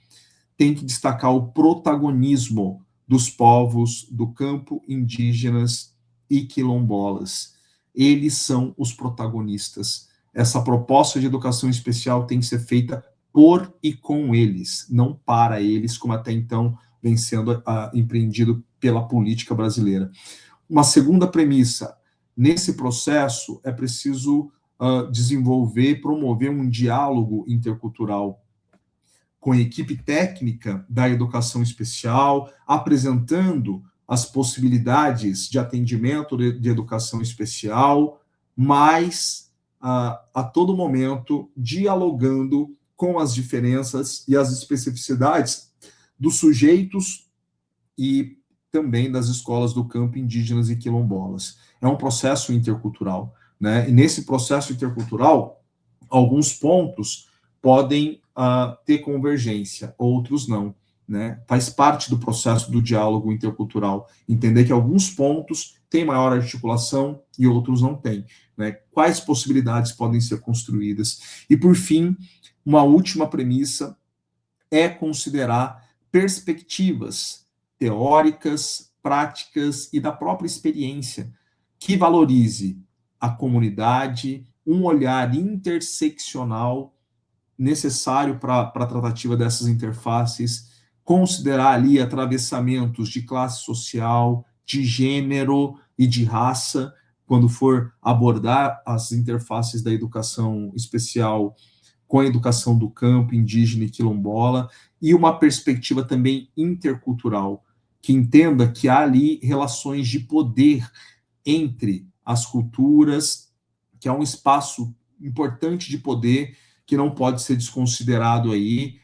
Tem que destacar o protagonismo dos povos do campo, indígenas e quilombolas. Eles são os protagonistas. Essa proposta de educação especial tem que ser feita por e com eles, não para eles, como até então vem sendo empreendido pela política brasileira. Uma segunda premissa, nesse processo é preciso desenvolver, promover um diálogo intercultural com a equipe técnica da educação especial, apresentando as possibilidades de atendimento de educação especial, mas a todo momento dialogando com as diferenças e as especificidades dos sujeitos e também das escolas do campo, indígenas e quilombolas. É um processo intercultural, né? E nesse processo intercultural, alguns pontos podem ter convergência, outros não, né? Faz parte do processo do diálogo intercultural, entender que alguns pontos têm maior articulação e outros não têm, né? Quais possibilidades podem ser construídas? E, por fim, uma última premissa é considerar perspectivas teóricas, práticas e da própria experiência que valorize a comunidade, um olhar interseccional necessário para a tratativa dessas interfaces, considerar ali atravessamentos de classe social, de gênero e de raça, quando for abordar as interfaces da educação especial com a educação do campo, indígena e quilombola, e uma perspectiva também intercultural, que entenda que há ali relações de poder entre as culturas, que é um espaço importante de poder que não pode ser desconsiderado aí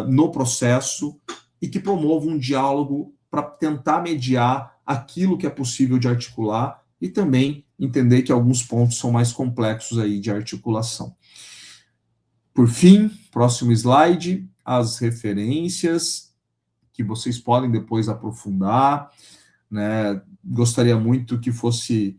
no processo e que promova um diálogo para tentar mediar aquilo que é possível de articular e também entender que alguns pontos são mais complexos aí de articulação. Por fim, próximo slide, as referências que vocês podem depois aprofundar, né? Gostaria muito que fosse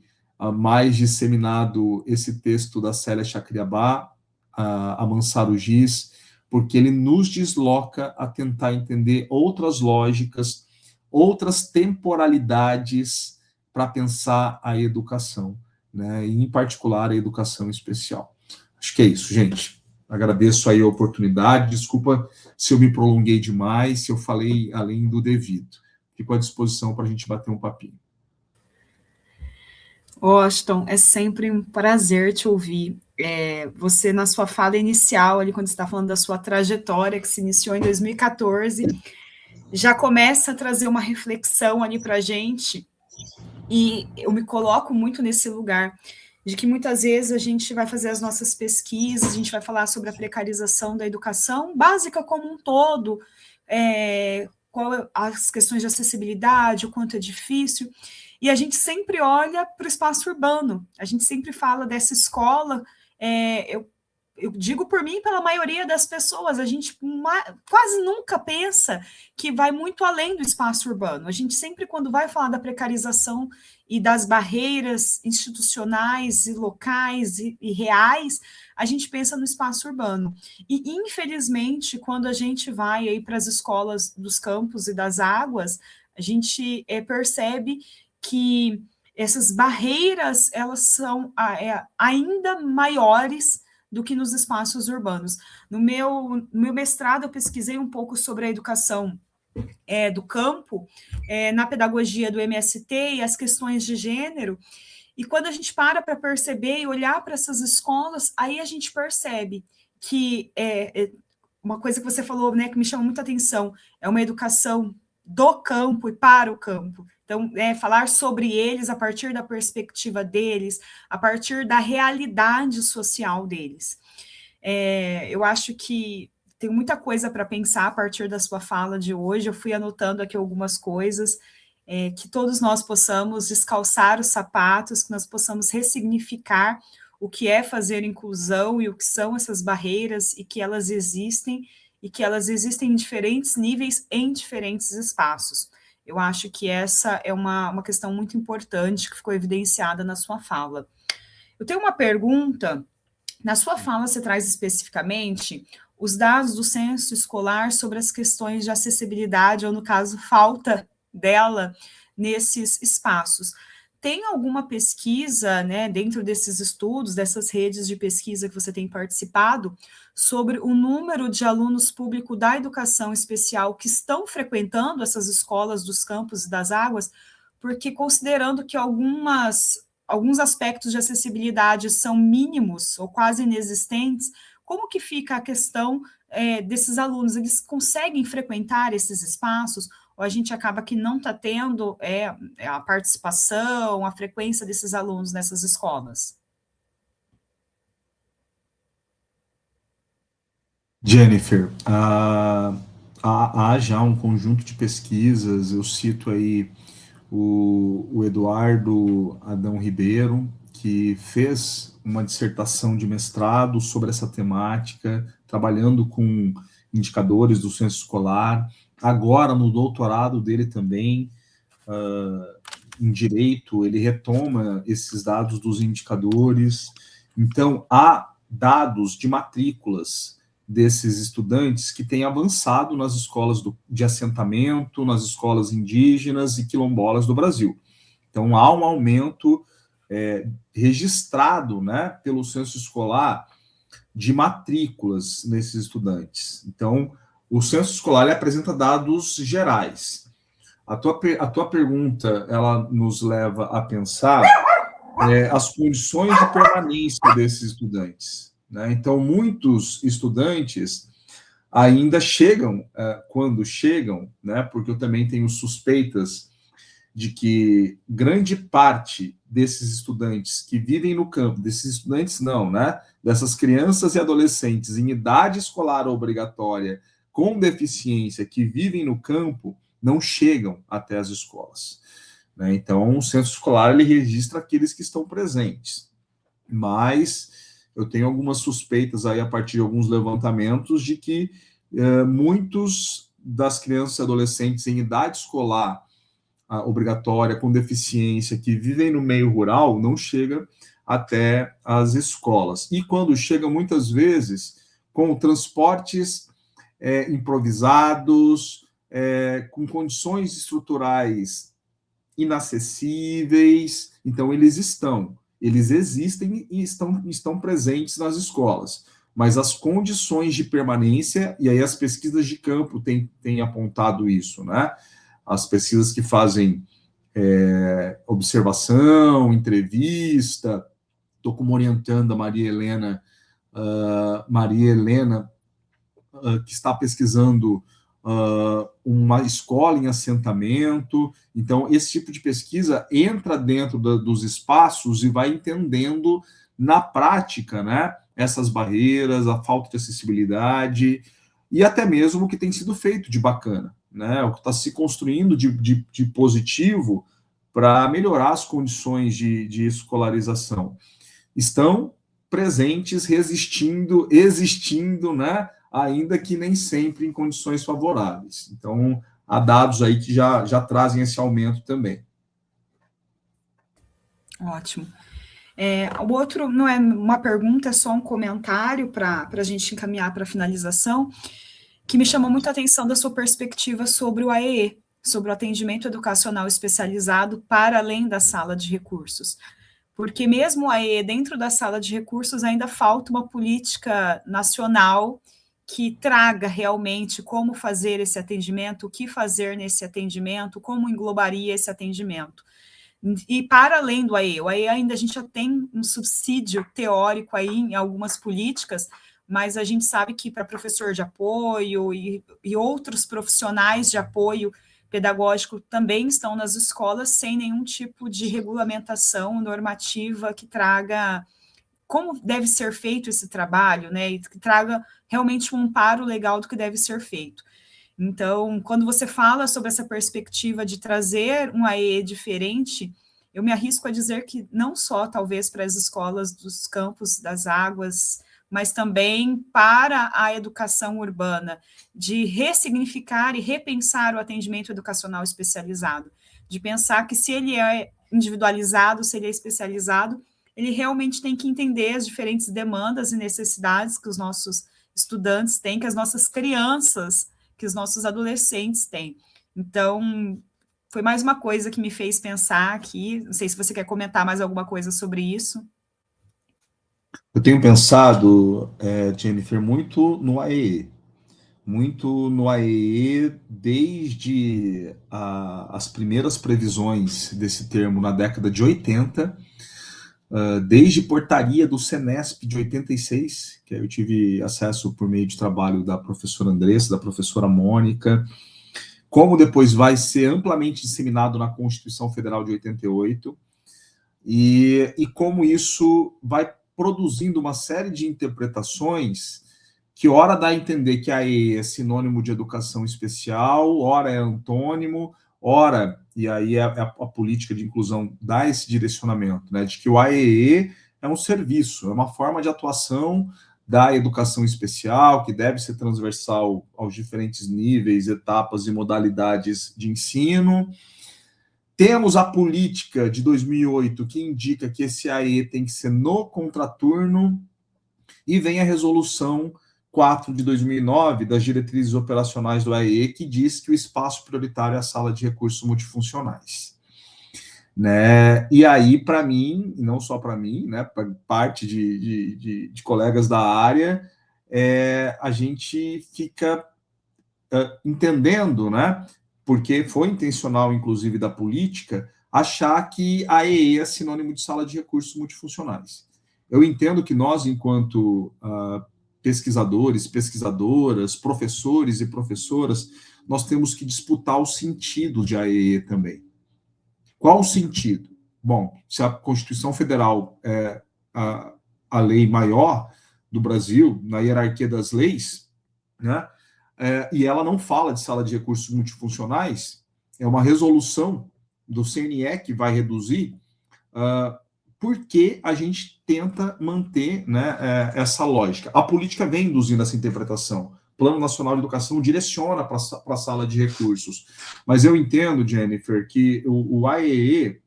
mais disseminado esse texto da Célia Chacriabá, Amansar o Giz, porque ele nos desloca a tentar entender outras lógicas, outras temporalidades para pensar a educação, né? E, em particular, a educação especial. Acho que é isso, gente. Agradeço aí a oportunidade, desculpa se eu me prolonguei demais, se eu falei além do devido. Fico à disposição para a gente bater um papinho. Washington, é sempre um prazer te ouvir. Você, na sua fala inicial, ali, quando você está falando da sua trajetória, que se iniciou em 2014, já começa a trazer uma reflexão ali para a gente, e eu me coloco muito nesse lugar, de que muitas vezes a gente vai fazer as nossas pesquisas, a gente vai falar sobre a precarização da educação básica como um todo, as questões de acessibilidade, o quanto é difícil, e a gente sempre olha para o espaço urbano, a gente sempre fala dessa escola, eu digo por mim e pela maioria das pessoas, a gente quase nunca pensa que vai muito além do espaço urbano. A gente sempre, quando vai falar da precarização e das barreiras institucionais e locais e reais, a gente pensa no espaço urbano. E, infelizmente, quando a gente vai aí para as escolas dos campos e das águas, a gente percebe que essas barreiras, elas são ainda maiores do que nos espaços urbanos. No meu mestrado, eu pesquisei um pouco sobre a educação do campo, na pedagogia do MST e as questões de gênero, e quando a gente para perceber e olhar para essas escolas, aí a gente percebe que uma coisa que você falou, né, que me chama muita atenção, é uma educação do campo e para o campo. Então, falar sobre eles a partir da perspectiva deles, a partir da realidade social deles. Eu acho que tem muita coisa para pensar a partir da sua fala de hoje. Eu fui anotando aqui algumas coisas, que todos nós possamos descalçar os sapatos, que nós possamos ressignificar o que é fazer inclusão e o que são essas barreiras, e que elas existem em diferentes níveis, em diferentes espaços. Eu acho que essa é uma questão muito importante que ficou evidenciada na sua fala. Eu tenho uma pergunta. Na sua fala, você traz especificamente os dados do censo escolar sobre as questões de acessibilidade, ou, no caso, falta dela nesses espaços. Tem alguma pesquisa, né, dentro desses estudos, dessas redes de pesquisa que você tem participado, sobre o número de alunos públicos da educação especial que estão frequentando essas escolas dos campos e das águas? Porque, considerando que alguns aspectos de acessibilidade são mínimos ou quase inexistentes, como que fica a questão desses alunos? Eles conseguem frequentar esses espaços, ou a gente acaba que não está tendo a participação, a frequência desses alunos nessas escolas? Jennifer, há já um conjunto de pesquisas, eu cito aí o Eduardo Adão Ribeiro, que fez uma dissertação de mestrado sobre essa temática, trabalhando com indicadores do censo escolar. Agora, no doutorado dele também, em Direito, ele retoma esses dados dos indicadores. Então, há dados de matrículas desses estudantes que têm avançado nas escolas de assentamento, nas escolas indígenas e quilombolas do Brasil. Então, há um aumento registrado, né, pelo censo escolar de matrículas nesses estudantes. Então, o censo escolar ele apresenta dados gerais. A tua pergunta, ela nos leva a pensar as condições de permanência desses estudantes, né? Então, muitos estudantes ainda chegam, quando chegam, né, porque eu também tenho suspeitas de que grande parte desses estudantes que vivem no campo, desses estudantes não, né, dessas crianças e adolescentes em idade escolar obrigatória com deficiência que vivem no campo, não chegam até as escolas, né? Então, o censo escolar ele registra aqueles que estão presentes, mas eu tenho algumas suspeitas aí a partir de alguns levantamentos de que muitos das crianças e adolescentes em idade escolar obrigatória com deficiência que vivem no meio rural não chegam até as escolas. E quando chegam, muitas vezes, com transportes improvisados, com condições estruturais inacessíveis. Então, eles existem e estão presentes nas escolas, mas as condições de permanência, e aí as pesquisas de campo têm apontado isso, né? As pesquisas que fazem observação, entrevista, estou como orientando a Maria Helena, que está pesquisando uma escola em assentamento. Então, esse tipo de pesquisa entra dentro dos espaços e vai entendendo na prática, né, essas barreiras, a falta de acessibilidade e até mesmo o que tem sido feito de bacana, né, o que está se construindo de positivo para melhorar as condições de escolarização. Estão presentes, resistindo, existindo, né, ainda que nem sempre em condições favoráveis. Então, há dados aí que já trazem esse aumento também. Ótimo. O outro não é uma pergunta, é só um comentário para a gente encaminhar para a finalização, que me chamou muita atenção da sua perspectiva sobre o AEE, sobre o atendimento educacional especializado para além da sala de recursos. Porque mesmo o AEE dentro da sala de recursos ainda falta uma política nacional que traga realmente como fazer esse atendimento, o que fazer nesse atendimento, como englobaria esse atendimento. E para além do AE, o AE ainda a gente já tem um subsídio teórico aí em algumas políticas, mas a gente sabe que para professor de apoio e outros profissionais de apoio pedagógico também estão nas escolas sem nenhum tipo de regulamentação normativa que traga como deve ser feito esse trabalho, né, e que traga realmente um amparo legal do que deve ser feito. Então, quando você fala sobre essa perspectiva de trazer um AE diferente, eu me arrisco a dizer que não só, talvez, para as escolas dos campos das águas, mas também para a educação urbana, de ressignificar e repensar o atendimento educacional especializado, de pensar que se ele é individualizado, se ele é especializado, ele realmente tem que entender as diferentes demandas e necessidades que os nossos estudantes têm, que as nossas crianças, que os nossos adolescentes têm. Então, foi mais uma coisa que me fez pensar aqui. Não sei se você quer comentar mais alguma coisa sobre isso. Eu tenho pensado, Jennifer, muito no AEE, desde as primeiras previsões desse termo na década de 80, desde portaria do Senesp de 86, que eu tive acesso por meio de trabalho da professora Andressa, da professora Mônica, como depois vai ser amplamente disseminado na Constituição Federal de 88, e como isso vai produzindo uma série de interpretações que ora dá a entender que a AEE é sinônimo de educação especial, ora é antônimo, ora, e aí a política de inclusão dá esse direcionamento, né, de que o AEE é um serviço, é uma forma de atuação da educação especial, que deve ser transversal aos diferentes níveis, etapas e modalidades de ensino. Temos a política de 2008, que indica que esse AE tem que ser no contraturno, e vem a resolução 4 de 2009, das diretrizes operacionais do AE, que diz que o espaço prioritário é a sala de recursos multifuncionais. Né? E aí, para mim, e não só para mim, né, para parte de colegas da área, a gente fica entendendo, né, porque foi intencional, inclusive, da política, achar que a AEE é sinônimo de sala de recursos multifuncionais. Eu entendo que nós, enquanto pesquisadores, pesquisadoras, professores e professoras, nós temos que disputar o sentido de AEE também. Qual o sentido? Bom, se a Constituição Federal é a lei maior do Brasil, na hierarquia das leis, né, e ela não fala de sala de recursos multifuncionais, é uma resolução do CNE que vai reduzir, porque a gente tenta manter, né, essa lógica. A política vem induzindo essa interpretação. O Plano Nacional de Educação direciona para a sala de recursos. Mas eu entendo, Jennifer, que o AEE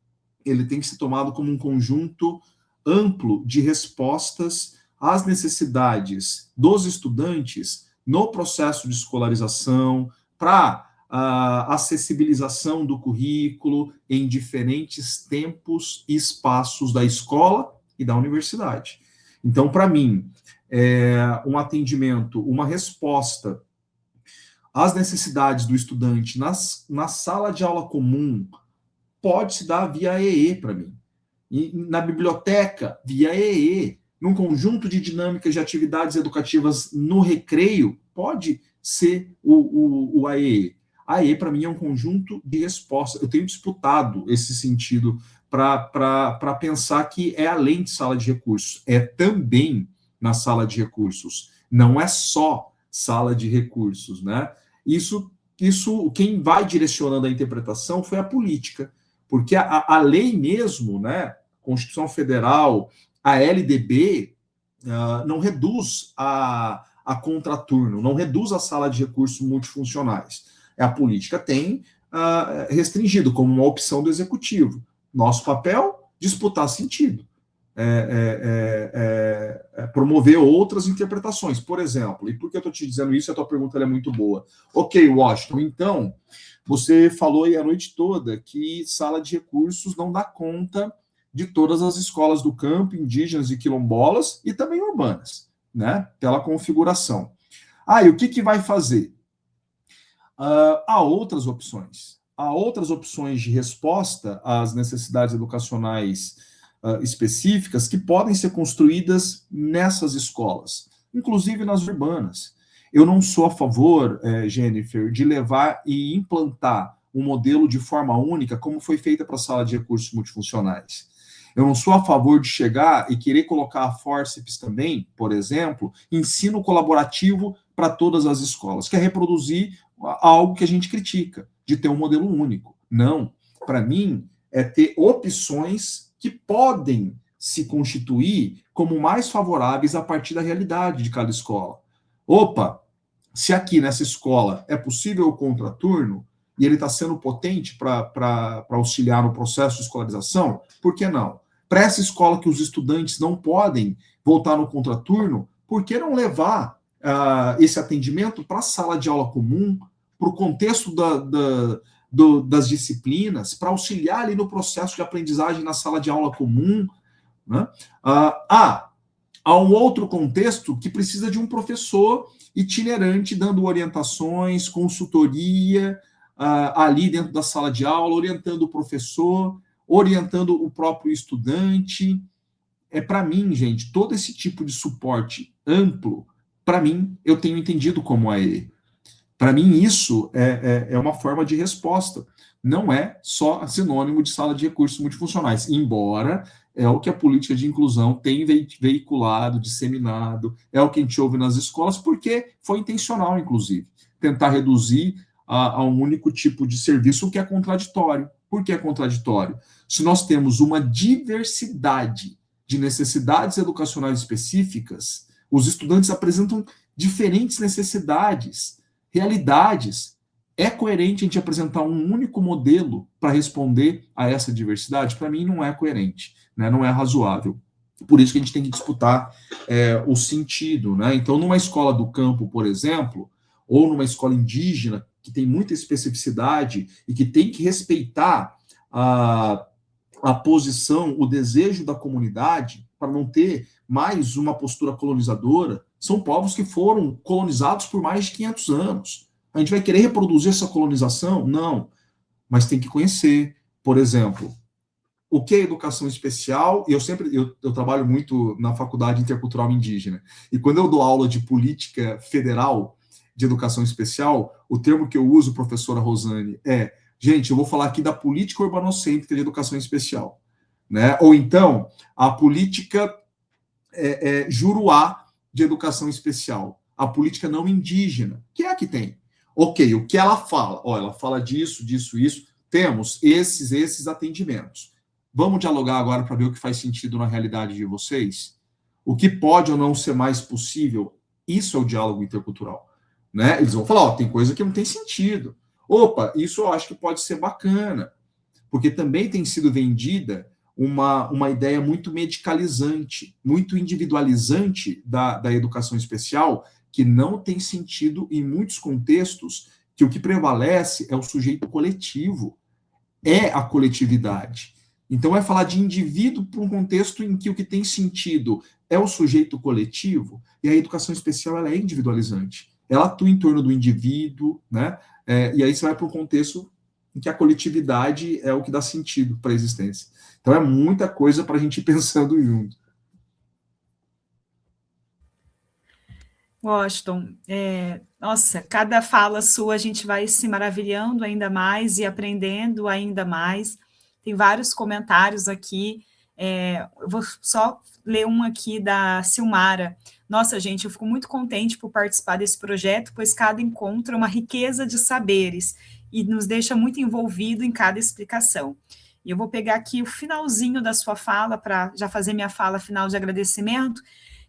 ele tem que ser tomado como um conjunto amplo de respostas às necessidades dos estudantes no processo de escolarização, para a acessibilização do currículo em diferentes tempos e espaços da escola e da universidade. Então, para mim, um atendimento, uma resposta às necessidades do estudante na sala de aula comum pode se dar via AEE para mim. E na biblioteca, via AEE. Num conjunto de dinâmicas de atividades educativas no recreio, pode ser o AEE. A AEE, para mim, é um conjunto de respostas. Eu tenho disputado esse sentido para pensar que é além de sala de recursos, é também na sala de recursos. Não é só sala de recursos, né? Isso quem vai direcionando a interpretação foi a política, porque a lei mesmo, né, Constituição Federal, a LDB, não reduz a contraturno, não reduz a sala de recursos multifuncionais. A política tem restringido como uma opção do executivo. Nosso papel, disputar sentido. Promover outras interpretações. Por exemplo, e por que eu estou te dizendo isso? A tua pergunta é muito boa. Ok, Washington, então, você falou aí a noite toda que sala de recursos não dá conta de todas as escolas do campo, indígenas e quilombolas, e também urbanas, né? Pela configuração. E o que vai fazer? Há outras opções. Há outras opções de resposta às necessidades educacionais específicas que podem ser construídas nessas escolas, inclusive nas urbanas. Eu não sou a favor, Jennifer, de levar e implantar um modelo de forma única, como foi feita para a sala de recursos multifuncionais. Eu não sou a favor de chegar e querer colocar a fórceps também, por exemplo, ensino colaborativo para todas as escolas, que é reproduzir algo que a gente critica, de ter um modelo único. Não. Para mim, é ter opções que podem se constituir como mais favoráveis a partir da realidade de cada escola. Opa, se aqui nessa escola é possível o contraturno, e ele está sendo potente para auxiliar no processo de escolarização, por que não? Para essa escola que os estudantes não podem voltar no contraturno, por que não levar esse atendimento para a sala de aula comum, para o contexto das disciplinas, para auxiliar ali no processo de aprendizagem na sala de aula comum, né? Há um outro contexto que precisa de um professor itinerante dando orientações, consultoria, ali dentro da sala de aula, orientando o professor, orientando o próprio estudante. Para mim, gente, todo esse tipo de suporte amplo, para mim, eu tenho entendido como AE. Para mim, isso é uma forma de resposta. Não é só sinônimo de sala de recursos multifuncionais, embora é o que a política de inclusão tem veiculado, disseminado, é o que a gente ouve nas escolas, porque foi intencional, inclusive, tentar reduzir a um único tipo de serviço, o que é contraditório. Por que é contraditório? Se nós temos uma diversidade de necessidades educacionais específicas, os estudantes apresentam diferentes necessidades, realidades. É coerente a gente apresentar um único modelo para responder a essa diversidade? Para mim, não é coerente, né? Não é razoável. Por isso que a gente tem que disputar o sentido, né? Então, numa escola do campo, por exemplo, ou numa escola indígena, que tem muita especificidade e que tem que respeitar a posição, o desejo da comunidade, para não ter mais uma postura colonizadora, são povos que foram colonizados por mais de 500 anos. A gente vai querer reproduzir essa colonização? Não. Mas tem que conhecer. Por exemplo, o que é educação especial? Eu trabalho muito na Faculdade Intercultural Indígena. E quando eu dou aula de política federal de educação especial, o termo que eu uso, professora Rosane, gente, eu vou falar aqui da política urbanocêntrica de educação especial, né? Ou então, a política juruá de educação especial, a política não indígena, que é a que tem. Ok, o que ela fala? Ela fala disso, disso, isso. Temos esses atendimentos. Vamos dialogar agora para ver o que faz sentido na realidade de vocês? O que pode ou não ser mais possível? Isso é o diálogo intercultural, né? Eles vão falar, tem coisa que não tem sentido. Opa, isso eu acho que pode ser bacana, porque também tem sido vendida uma ideia muito medicalizante, muito individualizante da educação especial, que não tem sentido em muitos contextos, que o que prevalece é o sujeito coletivo, é a coletividade. Então, é falar de indivíduo para um contexto em que o que tem sentido é o sujeito coletivo, e a educação especial ela é individualizante. Ela atua em torno do indivíduo, né? E aí você vai para um contexto em que a coletividade é o que dá sentido para a existência. Então, é muita coisa para a gente ir pensando junto. Washington, nossa, cada fala sua a gente vai se maravilhando ainda mais e aprendendo ainda mais. Tem vários comentários aqui, eu vou só ler um aqui da Silmara. Nossa, gente, eu fico muito contente por participar desse projeto, pois cada encontro é uma riqueza de saberes e nos deixa muito envolvido em cada explicação. E eu vou pegar aqui o finalzinho da sua fala, para já fazer minha fala final de agradecimento,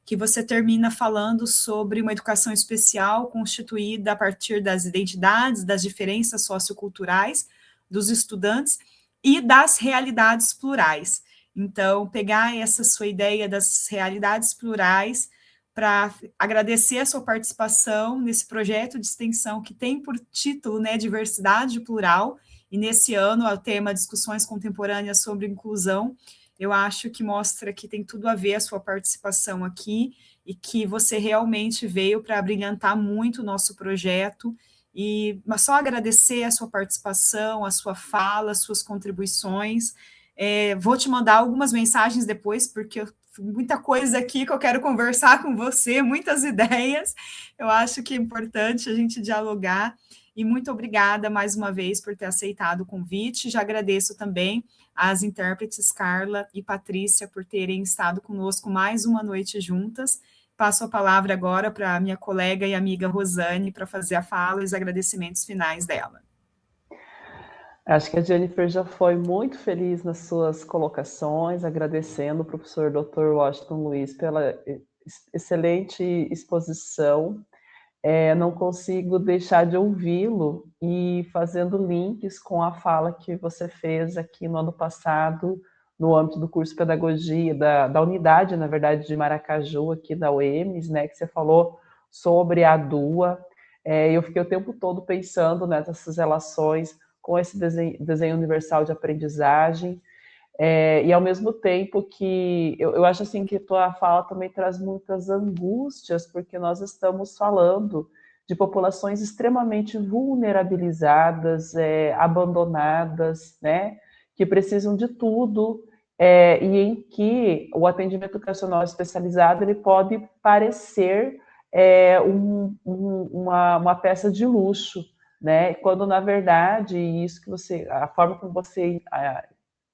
que você termina falando sobre uma educação especial constituída a partir das identidades, das diferenças socioculturais dos estudantes e das realidades plurais. Então, pegar essa sua ideia das realidades plurais para agradecer a sua participação nesse projeto de extensão que tem por título, né, Diversidade Plural, e nesse ano o tema Discussões Contemporâneas sobre Inclusão. Eu acho que mostra que tem tudo a ver a sua participação aqui e que você realmente veio para brilhantar muito o nosso projeto. Mas só agradecer a sua participação, a sua fala, as suas contribuições. Vou te mandar algumas mensagens depois, porque muita coisa aqui que eu quero conversar com você, muitas ideias. Eu acho que é importante a gente dialogar. e muito obrigada mais uma vez por ter aceitado o convite. Já agradeço também às intérpretes Carla e Patrícia por terem estado conosco mais uma noite juntas. Passo a palavra agora para a minha colega e amiga Rosane para fazer a fala e os agradecimentos finais dela. Acho que a Jennifer já foi muito feliz nas suas colocações, agradecendo o professor Dr. Washington Luiz pela excelente exposição. Não consigo deixar de ouvi-lo e fazendo links com a fala que você fez aqui no ano passado, no âmbito do curso de Pedagogia, da unidade, na verdade, de Maracaju, aqui da UEMS, né, que você falou sobre a DUA. Eu fiquei o tempo todo pensando nessas relações com esse desenho universal de aprendizagem, e ao mesmo tempo que eu acho assim que tua fala também traz muitas angústias, porque nós estamos falando de populações extremamente vulnerabilizadas, abandonadas, né, que precisam de tudo, e em que o atendimento educacional especializado ele pode parecer uma peça de luxo, né? Quando na verdade isso que a forma como você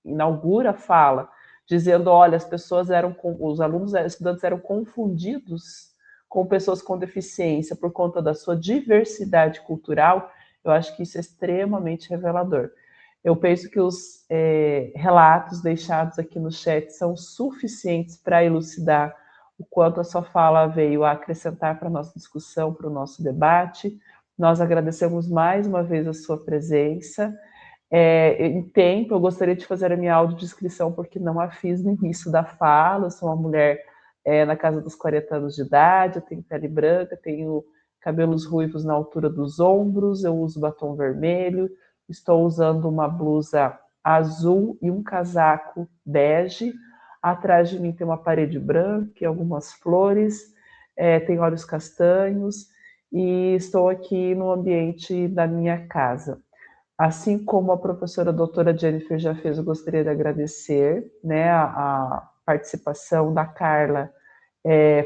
inaugura a fala, dizendo, olha, os alunos, os estudantes eram confundidos com pessoas com deficiência por conta da sua diversidade cultural, eu acho que isso é extremamente revelador. Eu penso que os relatos deixados aqui no chat são suficientes para elucidar o quanto a sua fala veio a acrescentar para a nossa discussão, para o nosso debate. Nós agradecemos mais uma vez a sua presença. Em tempo, eu gostaria de fazer a minha audiodescrição, porque não a fiz no início da fala. Eu sou uma mulher na casa dos 40 anos de idade, eu tenho pele branca, tenho cabelos ruivos na altura dos ombros, eu uso batom vermelho, estou usando uma blusa azul e um casaco bege. Atrás de mim tem uma parede branca e algumas flores, tenho olhos castanhos, e estou aqui no ambiente da minha casa. Assim como a professora doutora Jennifer já fez, eu gostaria de agradecer, né, a participação da Carla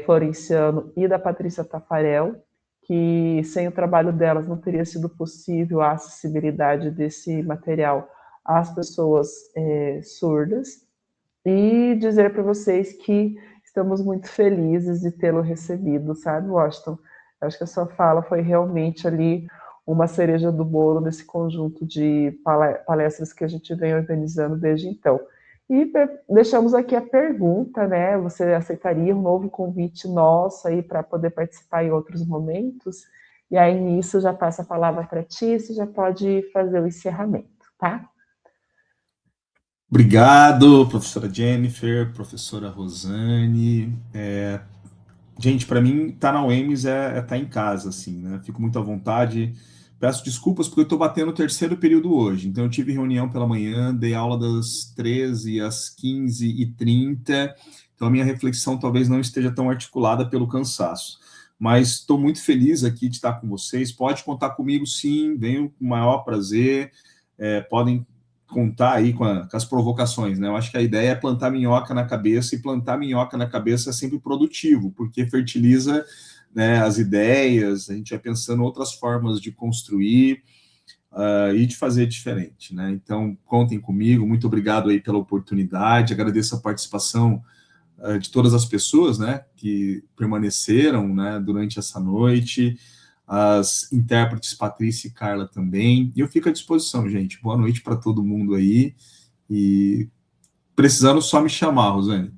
Florenciano e da Patrícia Tafarel, que sem o trabalho delas não teria sido possível a acessibilidade desse material às pessoas surdas, e dizer para vocês que estamos muito felizes de tê-lo recebido, sabe, Washington? Acho que a sua fala foi realmente ali uma cereja do bolo nesse conjunto de palestras que a gente vem organizando desde então. E deixamos aqui a pergunta, né? Você aceitaria um novo convite nosso aí para poder participar em outros momentos? E aí, nisso, já passo a palavra para ti, você já pode fazer o encerramento, tá? Obrigado, professora Jennifer, professora Rosane. Gente, para mim, estar na UEMS é estar em casa, assim, né? Fico muito à vontade. Peço desculpas porque eu estou batendo o terceiro período hoje. Então, eu tive reunião pela manhã, dei aula das 13 às 15h30. Então, a minha reflexão talvez não esteja tão articulada pelo cansaço. Mas estou muito feliz aqui de estar com vocês. Pode contar comigo, sim. Venho com o maior prazer. Podem contar aí com as provocações, né? Eu acho que a ideia é plantar minhoca na cabeça, e plantar minhoca na cabeça é sempre produtivo, porque fertiliza, né, as ideias, a gente vai pensando outras formas de construir e de fazer diferente, né? Então, contem comigo, muito obrigado aí pela oportunidade, agradeço a participação de todas as pessoas, né, que permaneceram, né, durante essa noite, as intérpretes Patrícia e Carla também, e eu fico à disposição, gente. Boa noite para todo mundo aí, e precisando só me chamar, Rosane.